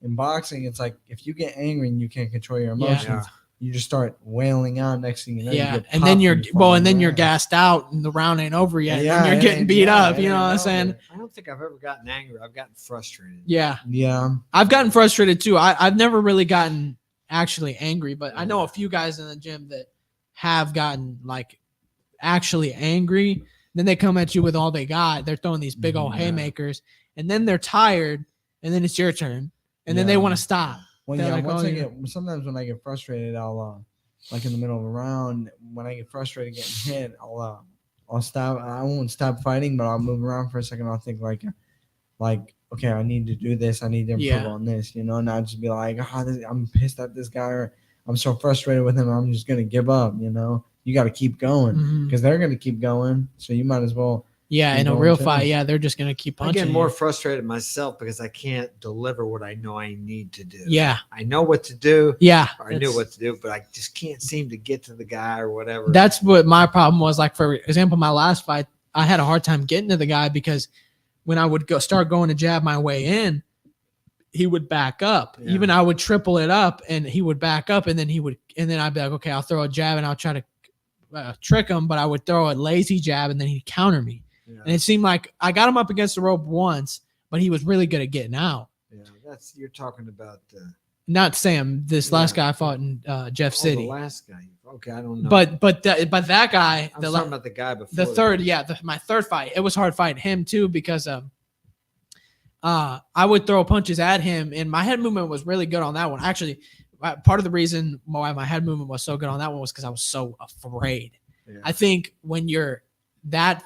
in boxing, it's like if you get angry and you can't control your emotions, Yeah. you just start wailing out. Next thing you know, you Yeah, get and then popped you're and you fall on then the you're ground. gassed out, and the round ain't over yet. Yeah, and you're it getting ain't- beat yeah, up. it You know ain't what I'm over. saying? I don't think I've ever gotten angry. I've gotten frustrated. Yeah, Yeah, I've gotten frustrated too. I've never really gotten actually angry, but I know a few guys in the gym that have gotten like actually angry. Then they come at you with all they got. They're throwing these big old Yeah. haymakers, and then they're tired, and then it's your turn, and then they Yeah. want to stop. well, They're yeah. like, Once oh, I you- get sometimes when I get frustrated, I'll like in the middle of a round when I get frustrated getting hit, I'll stop. I won't stop fighting, but I'll move around for a second. I'll think like okay, I need to do this. I need to improve Yeah. on this, and I'll just be like, I'm pissed at this guy, or I'm so frustrated with him. I'm just gonna give up. You got to keep going Mhm. because they're gonna keep going. So you might as well. Yeah, keep in a going real too. fight, yeah, they're just gonna keep I punching. get more you. frustrated myself because I can't deliver what I know I need to do. Yeah, I know what to do. yeah. Or I knew what to do, but I just can't seem to get to the guy or whatever. That's what my problem was. Like, for example, my last fight, I had a hard time getting to the guy because when I would start going to jab my way in, he would back up. Yeah. Even I would triple it up, and he would back up, and then I'd be like, okay, I'll throw a jab and I'll try to trick him, but I would throw a lazy jab and then he'd counter me. Yeah. And it seemed like I got him up against the rope once, but he was really good at getting out. Yeah, you're talking about Not Sam. This last Yeah. guy I fought in Jeff the City. last guy. Okay, I don't know. But that guy, I'm talking about the guy before. the third, yeah, my third fight, it was hard fighting him too because I would throw punches at him, and my head movement was really good on that one. Actually, part of the reason why my head movement was so good on that one was because I was so afraid. Yeah. I think when you have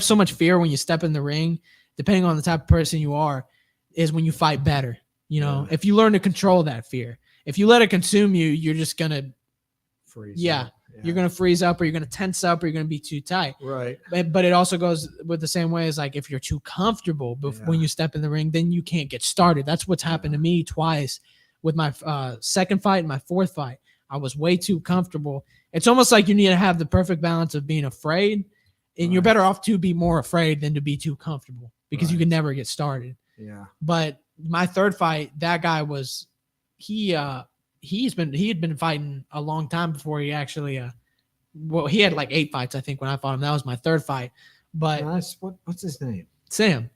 so much fear when you step in the ring, depending on the type of person you are, is when you fight better. Yeah. If you learn to control that fear, if you let it consume you, you're just gonna Freeze. yeah. You're gonna freeze up, or you're gonna tense up, or you're gonna be too tight. Right. But it also goes with the same way as like if you're too comfortable when Yeah. you step in the ring, then you can't get started. That's what's happened to me twice with my second fight and my fourth fight. I was way too comfortable. It's almost like you need to have the perfect balance of being afraid, and you're Right. better off to be more afraid than to be too comfortable because you Right. can never get started. Yeah. But my third fight, that guy was he had been fighting a long time before he actually he had like 8 fights, I think, when I fought him. That was my third fight. But Nice. What's his name? Sam,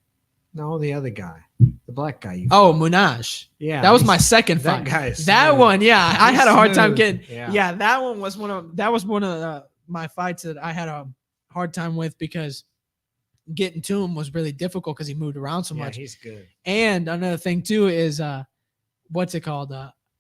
No, the other guy, the black guy. Munaj. Yeah. That was my he's- second that fight. guy is That smooth. one, yeah, I He's had a hard time smooth. getting. Yeah. That one was one of my fights that I had a hard time with because getting to him was really difficult because he moved around so Yeah, much. he's good. And another thing too is what's it called?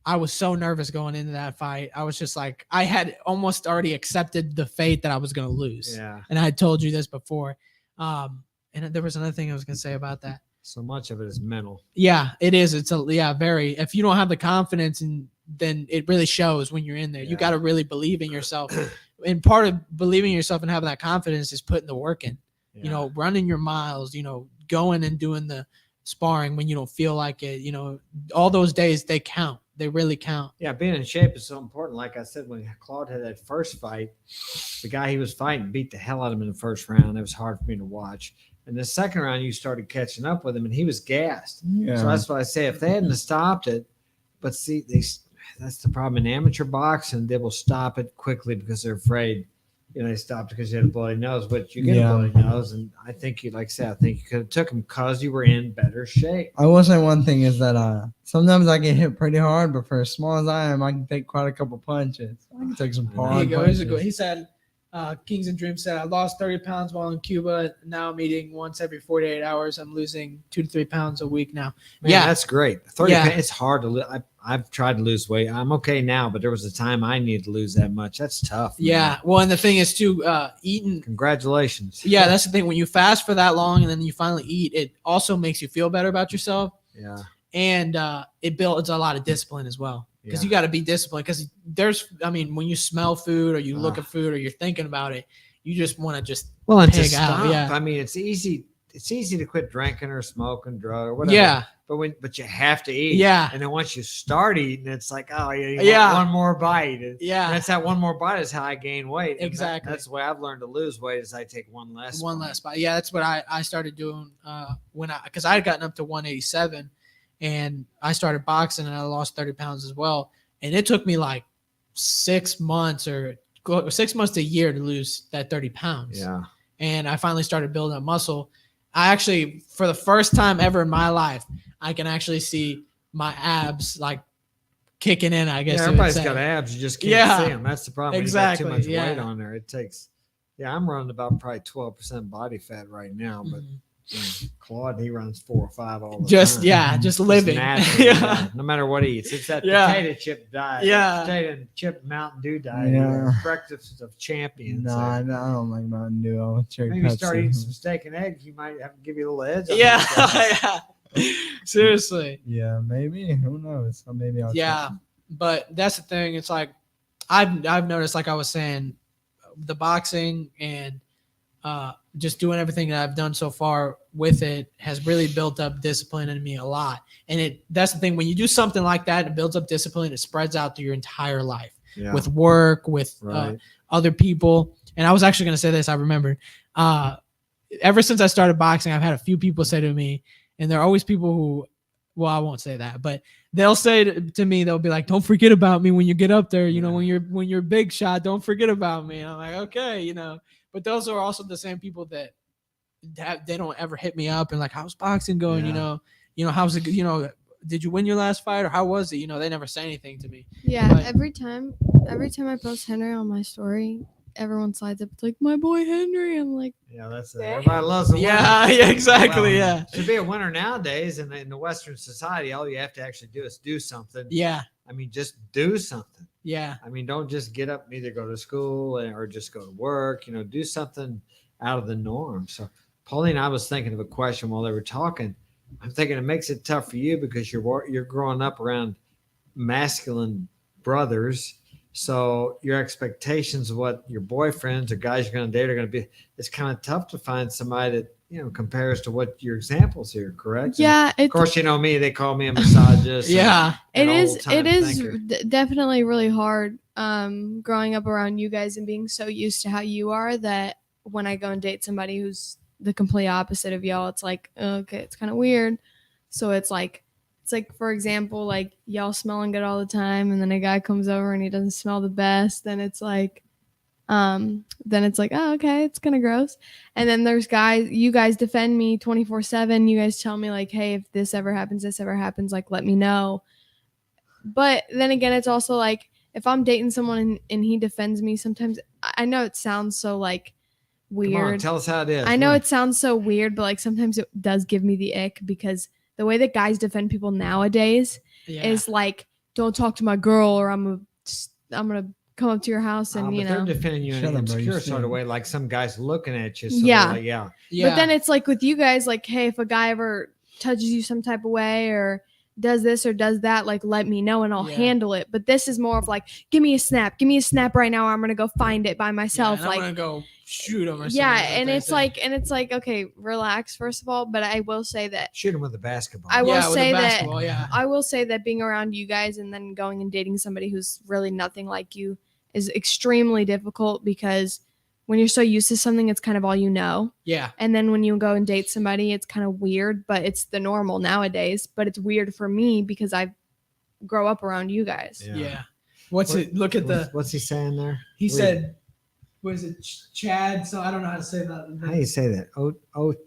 I was so nervous going into that fight. I was just like, I had almost already accepted the fate that I was going to lose. Yeah. And I had told you this before. And there was another thing I was going to say about that. So much of it is mental. Yeah, it is. It's very, if you don't have the confidence, and then it really shows when you're in there. You Yeah. got to really believe in yourself. And part of believing in yourself and having that confidence is putting the work in, Yeah. running your miles, going and doing the sparring when you don't feel like it, all those days, they count. They really count. Yeah, being in shape is so important. Like I said, when Claude had that first fight, the guy he was fighting beat the hell out of him in the first round. It was hard for me to watch. In the second round, you started catching up with him, and he was gassed. Yeah. So that's why I say if they hadn't stopped it, but see, that's the problem in amateur boxing. They will stop it quickly because they're afraid. They stopped because you had a bloody nose, but you get Yeah. a bloody nose, and I think I think you could have took him because you were in better shape. I will say one thing is that sometimes I get hit pretty hard, but for as small as I am, I can take quite a couple punches. I can take some Here hard you go. punches. He said, Kings and Dreams said, I lost 30 pounds while in Cuba. Now I'm eating once every 48 hours. I'm losing 2 to 3 pounds a week now. Man, Yeah. that's great. 30 Yeah. it's hard to lose. I've tried to lose weight. I'm okay now, but there was a time I needed to lose that much. That's tough. Man. Yeah. Well, and the thing is too, eating. Congratulations. Yeah, that's the thing. When you fast for that long and then you finally eat, it also makes you feel better about yourself. Yeah. And it builds a lot of discipline as well. Because Yeah. you got to be disciplined. Because when you smell food or you look at food or you're thinking about it, you just want to just Well, and to pig out. stop. Yeah. I mean, it's easy to quit drinking or smoking, drug or whatever. Yeah. But you have to eat. Yeah. And then once you start eating, it's like, oh yeah, you Yeah. want one more bite. And Yeah. that's that one more bite is how I gain weight. And Exactly. that's the way I've learned to lose weight is I take one less. One less bite. Yeah, that's what I started doing because I had gotten up to 187 and I started boxing and I lost 30 pounds as well. And it took me like 6 months to a year to lose that 30 pounds. Yeah. And I finally started building up muscle. I actually, for the first time ever in my life, I can actually see my abs like kicking in, I guess. Yeah, you would everybody's say. got abs. You just can't Yeah. see them. That's the problem. Exactly, When you got too much yeah. weight on there. It takes. Yeah, I'm running about probably 12% body fat right now, but Mhm. Claude, he runs 4 or 5 all the Just time. yeah, just Just living. natural, Yeah. no matter what he eats. It's that Yeah. potato chip diet. Yeah. Potato and chip Mountain Dew diet. Yeah. Breakfast of champions. Nah, I don't like Mountain Dew. I'll drink Maybe start eating Pepsi. some steak and eggs. You might have to give you a little edge. on Yeah, that. yeah. Seriously. Yeah, maybe. Who knows? Or maybe I'll Yeah, but that's the thing. It's like I've noticed, like I was saying, the boxing and just doing everything that I've done so far with it has really built up discipline in me a lot. And that's the thing. When you do something like that, it builds up discipline. It spreads out through your entire life Yeah. with work, with Right. other people. And I was actually going to say this. I remembered. Ever since I started boxing, I've had a few people say to me, and there are always people who, well, I won't say that, but they'll say to me, they'll be like, "Don't forget about me when you get up there. You know, when you're big shot, don't forget about me." And I'm like, okay, you know. But those are also the same people that they don't ever hit me up and like, "How's boxing going?" Yeah. You know, how's it? You know, did you win your last fight or how was it? You know, they never say anything to me. Yeah, But- every time I post Henry on my story, everyone slides up. It's like, my boy Henry. I'm like, Yeah, that's it. Everybody loves the winner. Yeah, yeah, exactly. Well, Yeah, To be a winner nowadays in the Western society, all you have to actually do is do something. yeah, I mean, just do something. yeah, I mean, don't just get up and either go to school or just go to work. You know, do something out of the norm. So, Pauline, I was thinking of a question while they were talking. I'm thinking it makes it tough for you because you're growing up around masculine brothers. So your expectations of what your boyfriends or guys you're going to date are going to be, it's kind of tough to find somebody that, you know, compares to what your examples here, correct? yeah, And of course, you know me, they call me a misogynist. yeah, and it an is old-time it is thinker. definitely really hard growing up around you guys and being so used to how you are that when I go and date somebody who's the complete opposite of y'all, it's like, okay, it's kind of weird. So it's like for example, like y'all smelling good all the time and then a guy comes over and he doesn't smell the best, then it's like oh, okay, it's kind of gross. And then there's guys, you guys defend me 24/7. You guys tell me like, hey, if this ever happens, like let me know. But then again, it's also like if I'm dating someone and he defends me, sometimes I know it sounds so like weird. Come on, tell us how it is. I know Yeah. it sounds so weird, but like sometimes it does give me the ick because the way that guys defend people nowadays yeah. is like, don't talk to my girl or I'm gonna come up to your house and but you they're know. defending you in Shut an up, bro, you obscure sort of stink. way, like some guys looking at you. So Yeah. they're like, yeah. Yeah. But then it's like with you guys, like, hey, if a guy ever touches you some type of way or does this or does that, like let me know and I'll Yeah. handle it. But this is more of like, give me a snap right now, or I'm gonna go find it by myself. yeah, and I'm like gonna go shoot him or something. yeah, like and they it's say. like okay, relax first of all. But I will say that Shoot him with a basketball. I will yeah, with say the that- basketball, yeah. I will say that being around you guys and then going and dating somebody who's really nothing like you is extremely difficult because when you're so used to something, it's kind of all you know. Yeah. And then when you go and date somebody, it's kind of weird, but it's the normal nowadays. But it's weird for me because I grow up around you guys. Yeah. What's What- it? Look at the. What's he saying there? He Read said, "What is it, Chad?" So I don't know how to say that. How do you say that?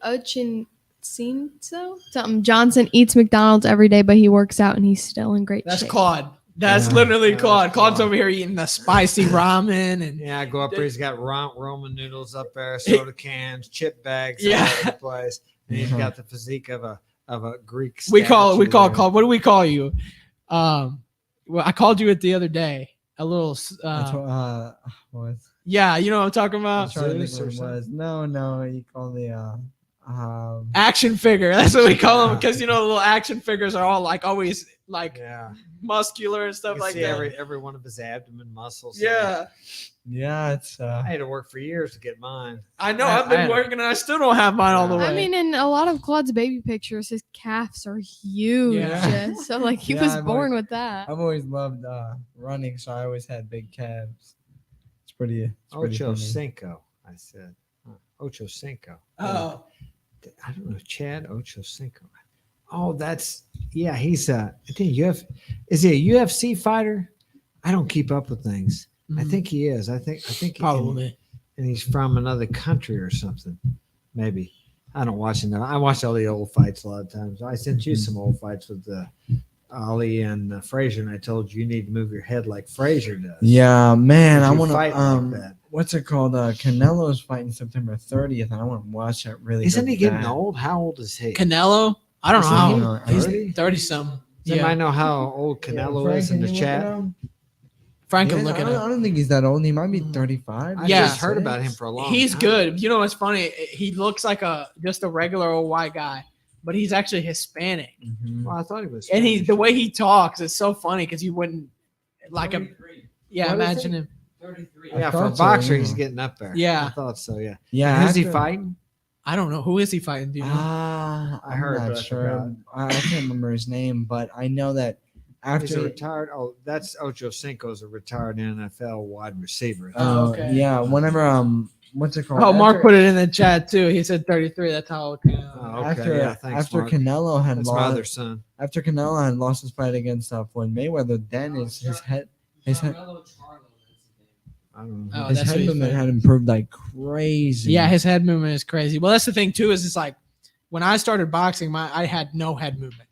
Ochincinto? Something. Johnson eats McDonald's every day, but he works out and he's still in great That's shape. Claude. That's Yeah. literally Yeah, Claude. that's Claude's Claude. over here eating the spicy ramen and Yeah, I go up there. He's got Roman noodles up there, soda cans, chip bags all Yeah. over the place, and he's got the physique of a Greek. we call statue there. Claude. What do we call you? Well, I called you it the other day. A little What? yeah, you know what I'm talking I'm about? trying to think Zeus what or it something? was. No, you call the Action figure. That's what we call them Yeah. because you know the little action figures are all like always like Yeah, muscular and you stuff can like see that. every one of his abdomen muscles. Yeah, yeah, it's I had to work for years to get mine. I know. I- I've been I- working and I still don't have mine all the way. Yeah. I mean, in a lot of Claude's baby pictures, his calves are huge. Yeah. So like he Yeah, was I've born always- with that. I've always loved running, so I always had big calves. It's pretty Ocho funny. Cinco, I said. Ocho Cinco. oh, I don't know, Chad Ocho Cinco. Oh, that's he's I think is he a UFC fighter? I don't keep up with things. I Mhm. think he is. I think probably. and he's from another country or something. Maybe. I don't watch enough. I watch all the old fights a lot of times. I sent you some old fights with Ali and Frazier, and I told you need to move your head like Frazier does. Yeah, man, Would I you want to fight like that? What's it called? Canelo's fighting September 30th, and I want to watch that really. Isn't good he getting bad. old? How old is he? Canelo. I don't know Isn't how. he He's 30? 30 something. Does anybody Yeah, know how old Canelo Frank, is in can the you look chat? it up? Frank Yeah, can look I it don't, up. I don't think he's that old. He might be Mm. 35. I Yeah. just heard about him for a long He's time. good. You know what's funny? He looks like just a regular old white guy, but he's actually Hispanic. Mhm. Well, I thought he was. And Spanish. the way he talks is so funny because you wouldn't like a yeah. What is Imagine he? him. Yeah, I for a thought so, boxer, yeah. he's getting up there. Yeah. I thought so. Yeah. Yeah, Who's he after- fighting? I don't know who is he fighting. Do you know? I I heard, not but I sure. I can't remember his name, but I know that He's a after. retired. Oh, that's Ocho Cinco's a retired NFL wide receiver. Oh, okay. Yeah, whenever what's it called? Oh, Mark After- put it in the chat too. He said 33. That's how old Canelo. Oh, okay. After yeah, thanks, after Mark. Canelo had That's my other lost, son. after Canelo had lost his fight against Floyd Mayweather, then his head I don't know. Oh, his that's head what he's movement fighting. had improved like crazy. Yeah, his head movement is crazy. Well, that's the thing too. Is it's like when I started boxing, I had no head movement,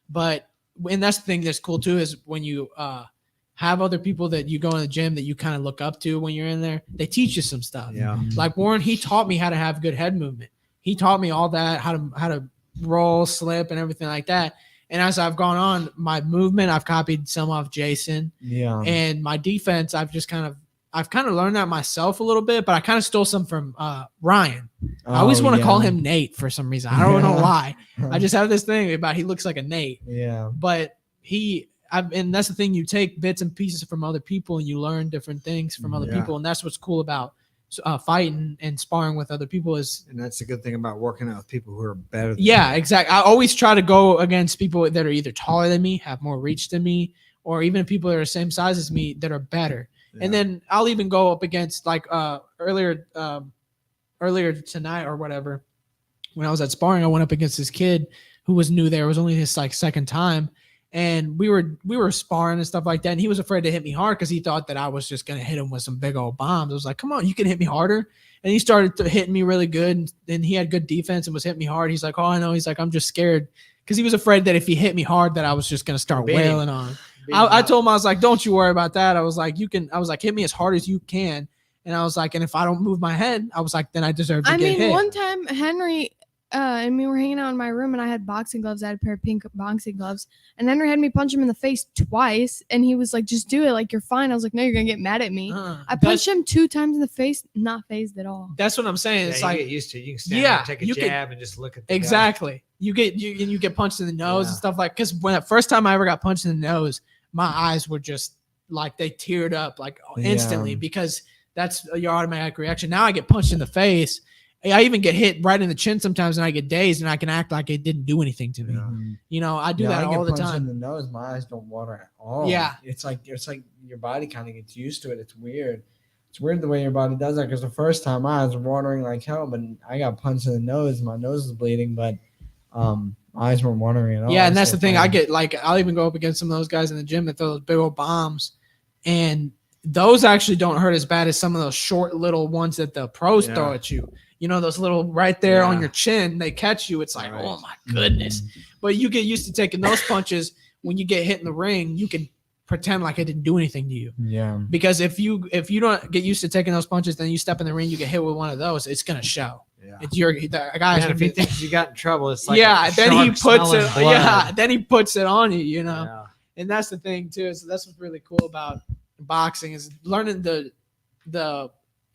but and that's the thing that's cool too is when you have other people that you go in the gym that you kind of look up to when you're in there, they teach you some stuff. Yeah. Like Warren, he taught me how to have good head movement. He taught me all that, how to roll, slip, and everything like that. And as I've gone on, my movement, I've copied some off Jason, yeah. and my defense, I've kind of learned that myself a little bit, but I kind of stole some from Ryan. I always want to call him Nate for some reason. I don't know Yeah. why. I just have this thing about he looks like a Nate, yeah. but and that's the thing. You take bits and pieces from other people, and you learn different things from other Yeah. people, and that's what's cool about fighting and sparring with other people is. And that's the good thing about working out with people who are better than Yeah, you. exactly. I always try to go against people that are either taller than me, have more reach than me, or even people that are the same size as me that are better. And Yeah. then I'll even go up against like earlier tonight or whatever. When I was at sparring, I went up against this kid who was new there. It was only his like second time, and we were sparring and stuff like that. And he was afraid to hit me hard because he thought that I was just gonna hit him with some big old bombs. I was like, "Come on, you can hit me harder." And he started to hitting me really good, and he had good defense and was hitting me hard. He's like, "Oh, I know." He's like, "I'm just scared." Because he was afraid that if he hit me hard, that I was just gonna start Beat him. wailing on him. Beat him I up. told him, I was like, don't you worry about that. I was like, hit me as hard as you can. And I was like, and if I don't move my head, I was like, then I deserve to I get mean, hit. one time Henry and me were hanging out in my room, and I had boxing gloves. I had a pair of pink boxing gloves, and Henry had me punch him in the face twice, and he was like, "Just do it, like you're fine." I was like, "No, you're gonna get mad at me." I punched him 2 times in the face, not phased at all. That's what I'm saying. Yeah, It's you like get used to it. You can stand Yeah, there and take a you can- jab and just look at the guy. exactly. You get punched in the nose and Yeah. stuff like. Because when the first time I ever got punched in the nose, my eyes were just like they teared up like instantly Yeah. because that's your automatic reaction. Now I get punched in the face. I even get hit right in the chin sometimes, and I get dazed, and I can act like it didn't do anything to me. Yeah. Mhm. You know, I do Yeah, that I get all the punched time. in the nose, my eyes don't water at all. Yeah. It's like your body kind of gets used to it. It's weird. It's weird the way your body does that because the first time my eyes were watering like hell, but I got punched in the nose. My nose is bleeding, but my eyes weren't watering at all. Yeah, and that's so the thing. fine. I get like I'll even go up against some of those guys in the gym that throw those big old bombs, and those actually don't hurt as bad as some of those short little ones that the pros throw Yeah. at you. You know, those little right there on Yeah. your chin, they catch you. It's like, Right. oh my goodness. But you get used to taking those punches when you get hit in the ring. You can pretend like it didn't do anything to you. Yeah. Because if you don't get used to taking those punches, then you step in the ring, you get hit with one of those, it's gonna show. Yeah. It's the guy's Man, gonna if he be, thinks you got in trouble, it's like yeah. a Then he shark puts it, smelling blood. Then he puts it on you, you know. Yeah. And that's the thing too. So that's what's really cool about boxing is learning the.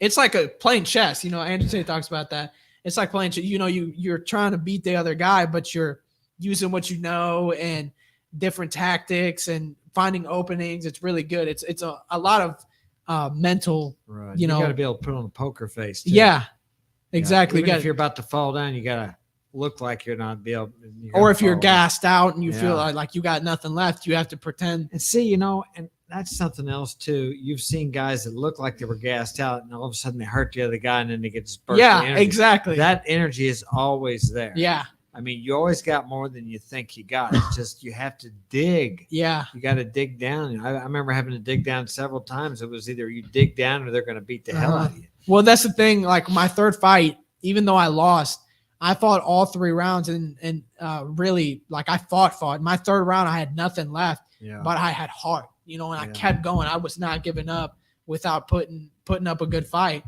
It's like playing chess. You know, Andrew Tate talks about that. It's like playing chess. You know, you're trying to beat the other guy, but you're using what you know and different tactics and finding openings. It's really good. It's a lot of mental. Right. You know, got to be able to put on a poker face. Too. Yeah, exactly. Even if you're about to fall down, you got to look like you're not be able. Or if you're fall. gassed out and you Yeah. feel like you got nothing left, you have to pretend. And see, you know, and that's something else too. You've seen guys that look like they were gassed out, and all of a sudden they hurt the other guy, and then they get this burst of Yeah, energy. exactly. That energy is always there. Yeah, I mean, you always got more than you think you got. It's just you have to dig. yeah. You got to dig down. I remember having to dig down several times. It was either you dig down or they're going to beat the hell out of you. Well, that's the thing. Like my third fight, even though I lost, I fought all 3 rounds and really like I fought. My third round, I had nothing left, Yeah. but I had heart, you know, and I Yeah. kept going. I was not giving up without putting up a good fight.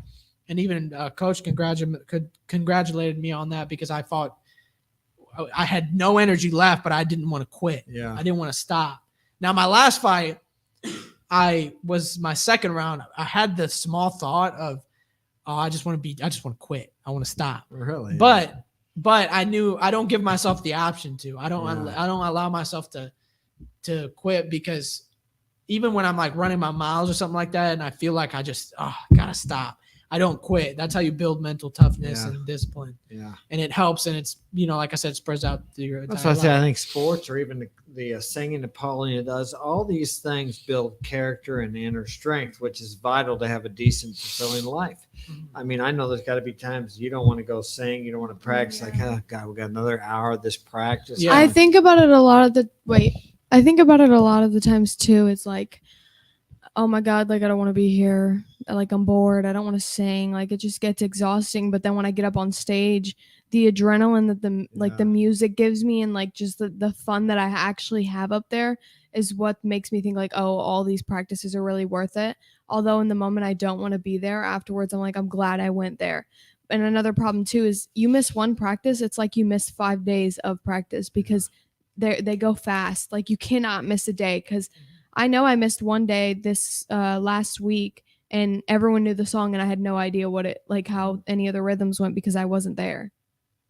And even coach congratulated me on that because I had no energy left, but I didn't want to quit. Yeah. I didn't want to stop. Now my last fight, my second round. I had the small thought of, oh, I just want to quit. I want to stop. Really? But I knew I don't give myself the option to. I don't Yeah. allow myself to quit because even when I'm like running my miles or something like that, and I feel like I just gotta stop. I don't quit. That's how you build mental toughness Yeah. and discipline. Yeah. And it helps, and it's like I said, spreads out through your That's entire what I say. I life. think sports or even the singing that Paulina does, all these things build character and inner strength, which is vital to have a decent, fulfilling life. Mhm. I mean, I know there's got to be times you don't want to go sing, you don't want to practice. Yeah. Like, oh God, we got another hour of this practice. Yeah. I think about it a lot of the times too. It's like, oh my God, like I don't want to be here. Like I'm bored. I don't want to sing. Like it just gets exhausting. But then when I get up on stage, the adrenaline that the music gives me and like just the fun that I actually have up there is what makes me think like, oh, all these practices are really worth it. Although in the moment I don't want to be there, afterwards I'm like, I'm glad I went there. And another problem too is you miss one practice, it's like you miss 5 days of practice because they go fast. Like you cannot miss a day because I know I missed one day this last week and everyone knew the song and I had no idea how any of the rhythms went because I wasn't there.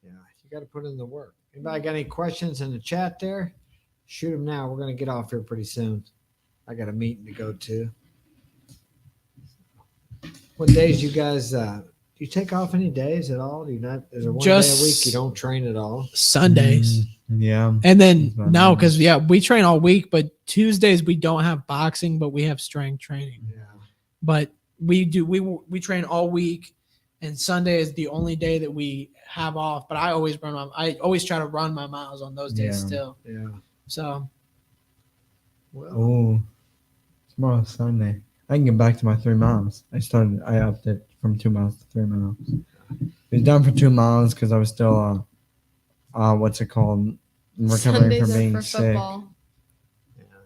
Yeah, you got to put in the work. Anybody got any questions in the chat there? Shoot them now. We're going to get off here pretty soon. I got a meeting to go to. What days you guys, do you take off any days at all? Do you not? Is there one day a week you don't train at all? Sundays. Yeah. And then That's no, fine. because we train all week, but Tuesdays we don't have boxing, but we have strength training. Yeah. But we train all week, and Sunday is the only day that we have off. But I always try to run my miles on those days Yeah. still. Yeah. So Well, Oh, tomorrow's Sunday. I can get back to my 3 miles. I upped it from 2 miles to 3 miles. It was done for 2 miles because I was still, what's it called? Recovering from being sick.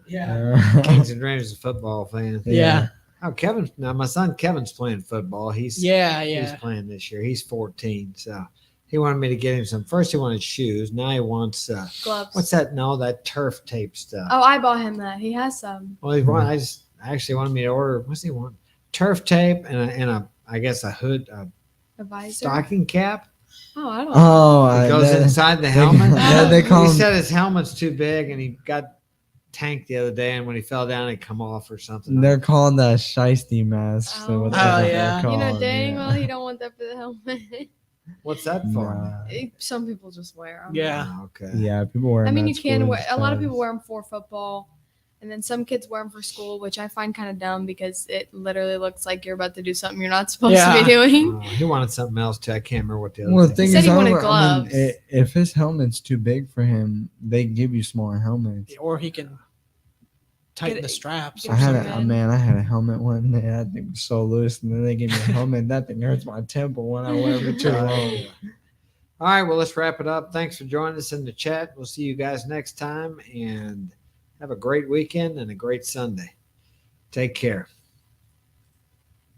yeah, Kings and Dreams is a football fan. yeah, Oh, my son Kevin's playing football. He's playing this year. He's 14, so he wanted me to get him some. First, he wanted shoes. Now he wants Gloves. what's that? No, that turf tape stuff. Oh, I bought him that. He has some. Well, I actually wanted me to order. What's he want? Turf tape and a I guess a hood, A visor. stocking cap. Oh, I don't know. Oh, It goes inside the helmet. They call He them, said his helmet's too big, and he got tanked the other day. And when he fell down, it come off or something. they're called the shiesty masks. Oh. What Oh, they're yeah. You know called, dang yeah. well you don't want that for the helmet. What's that for? Nah. Some people just wear them. yeah. Oh, okay. Yeah, people wear. I mean, them you at can school wear. A lot of just people wear them for football, and then some kids wear them for school, which I find kind of dumb because it literally looks like you're about to do something you're not supposed to Yeah. be doing. Oh, he wanted something else too. I can't remember what the other Well, the thing. thing said is, he wanted I mean, gloves. if his helmet's too big for him, they give you smaller helmets. Or he can tighten Get the it- straps. get or I had something. I had a helmet one day. That thing was so loose, and then they gave me a helmet. That thing hurts my temple when I wear it for too long. All right, well, let's wrap it up. Thanks for joining us in the chat. We'll see you guys next time, and Have a great weekend and a great Sunday. Take care.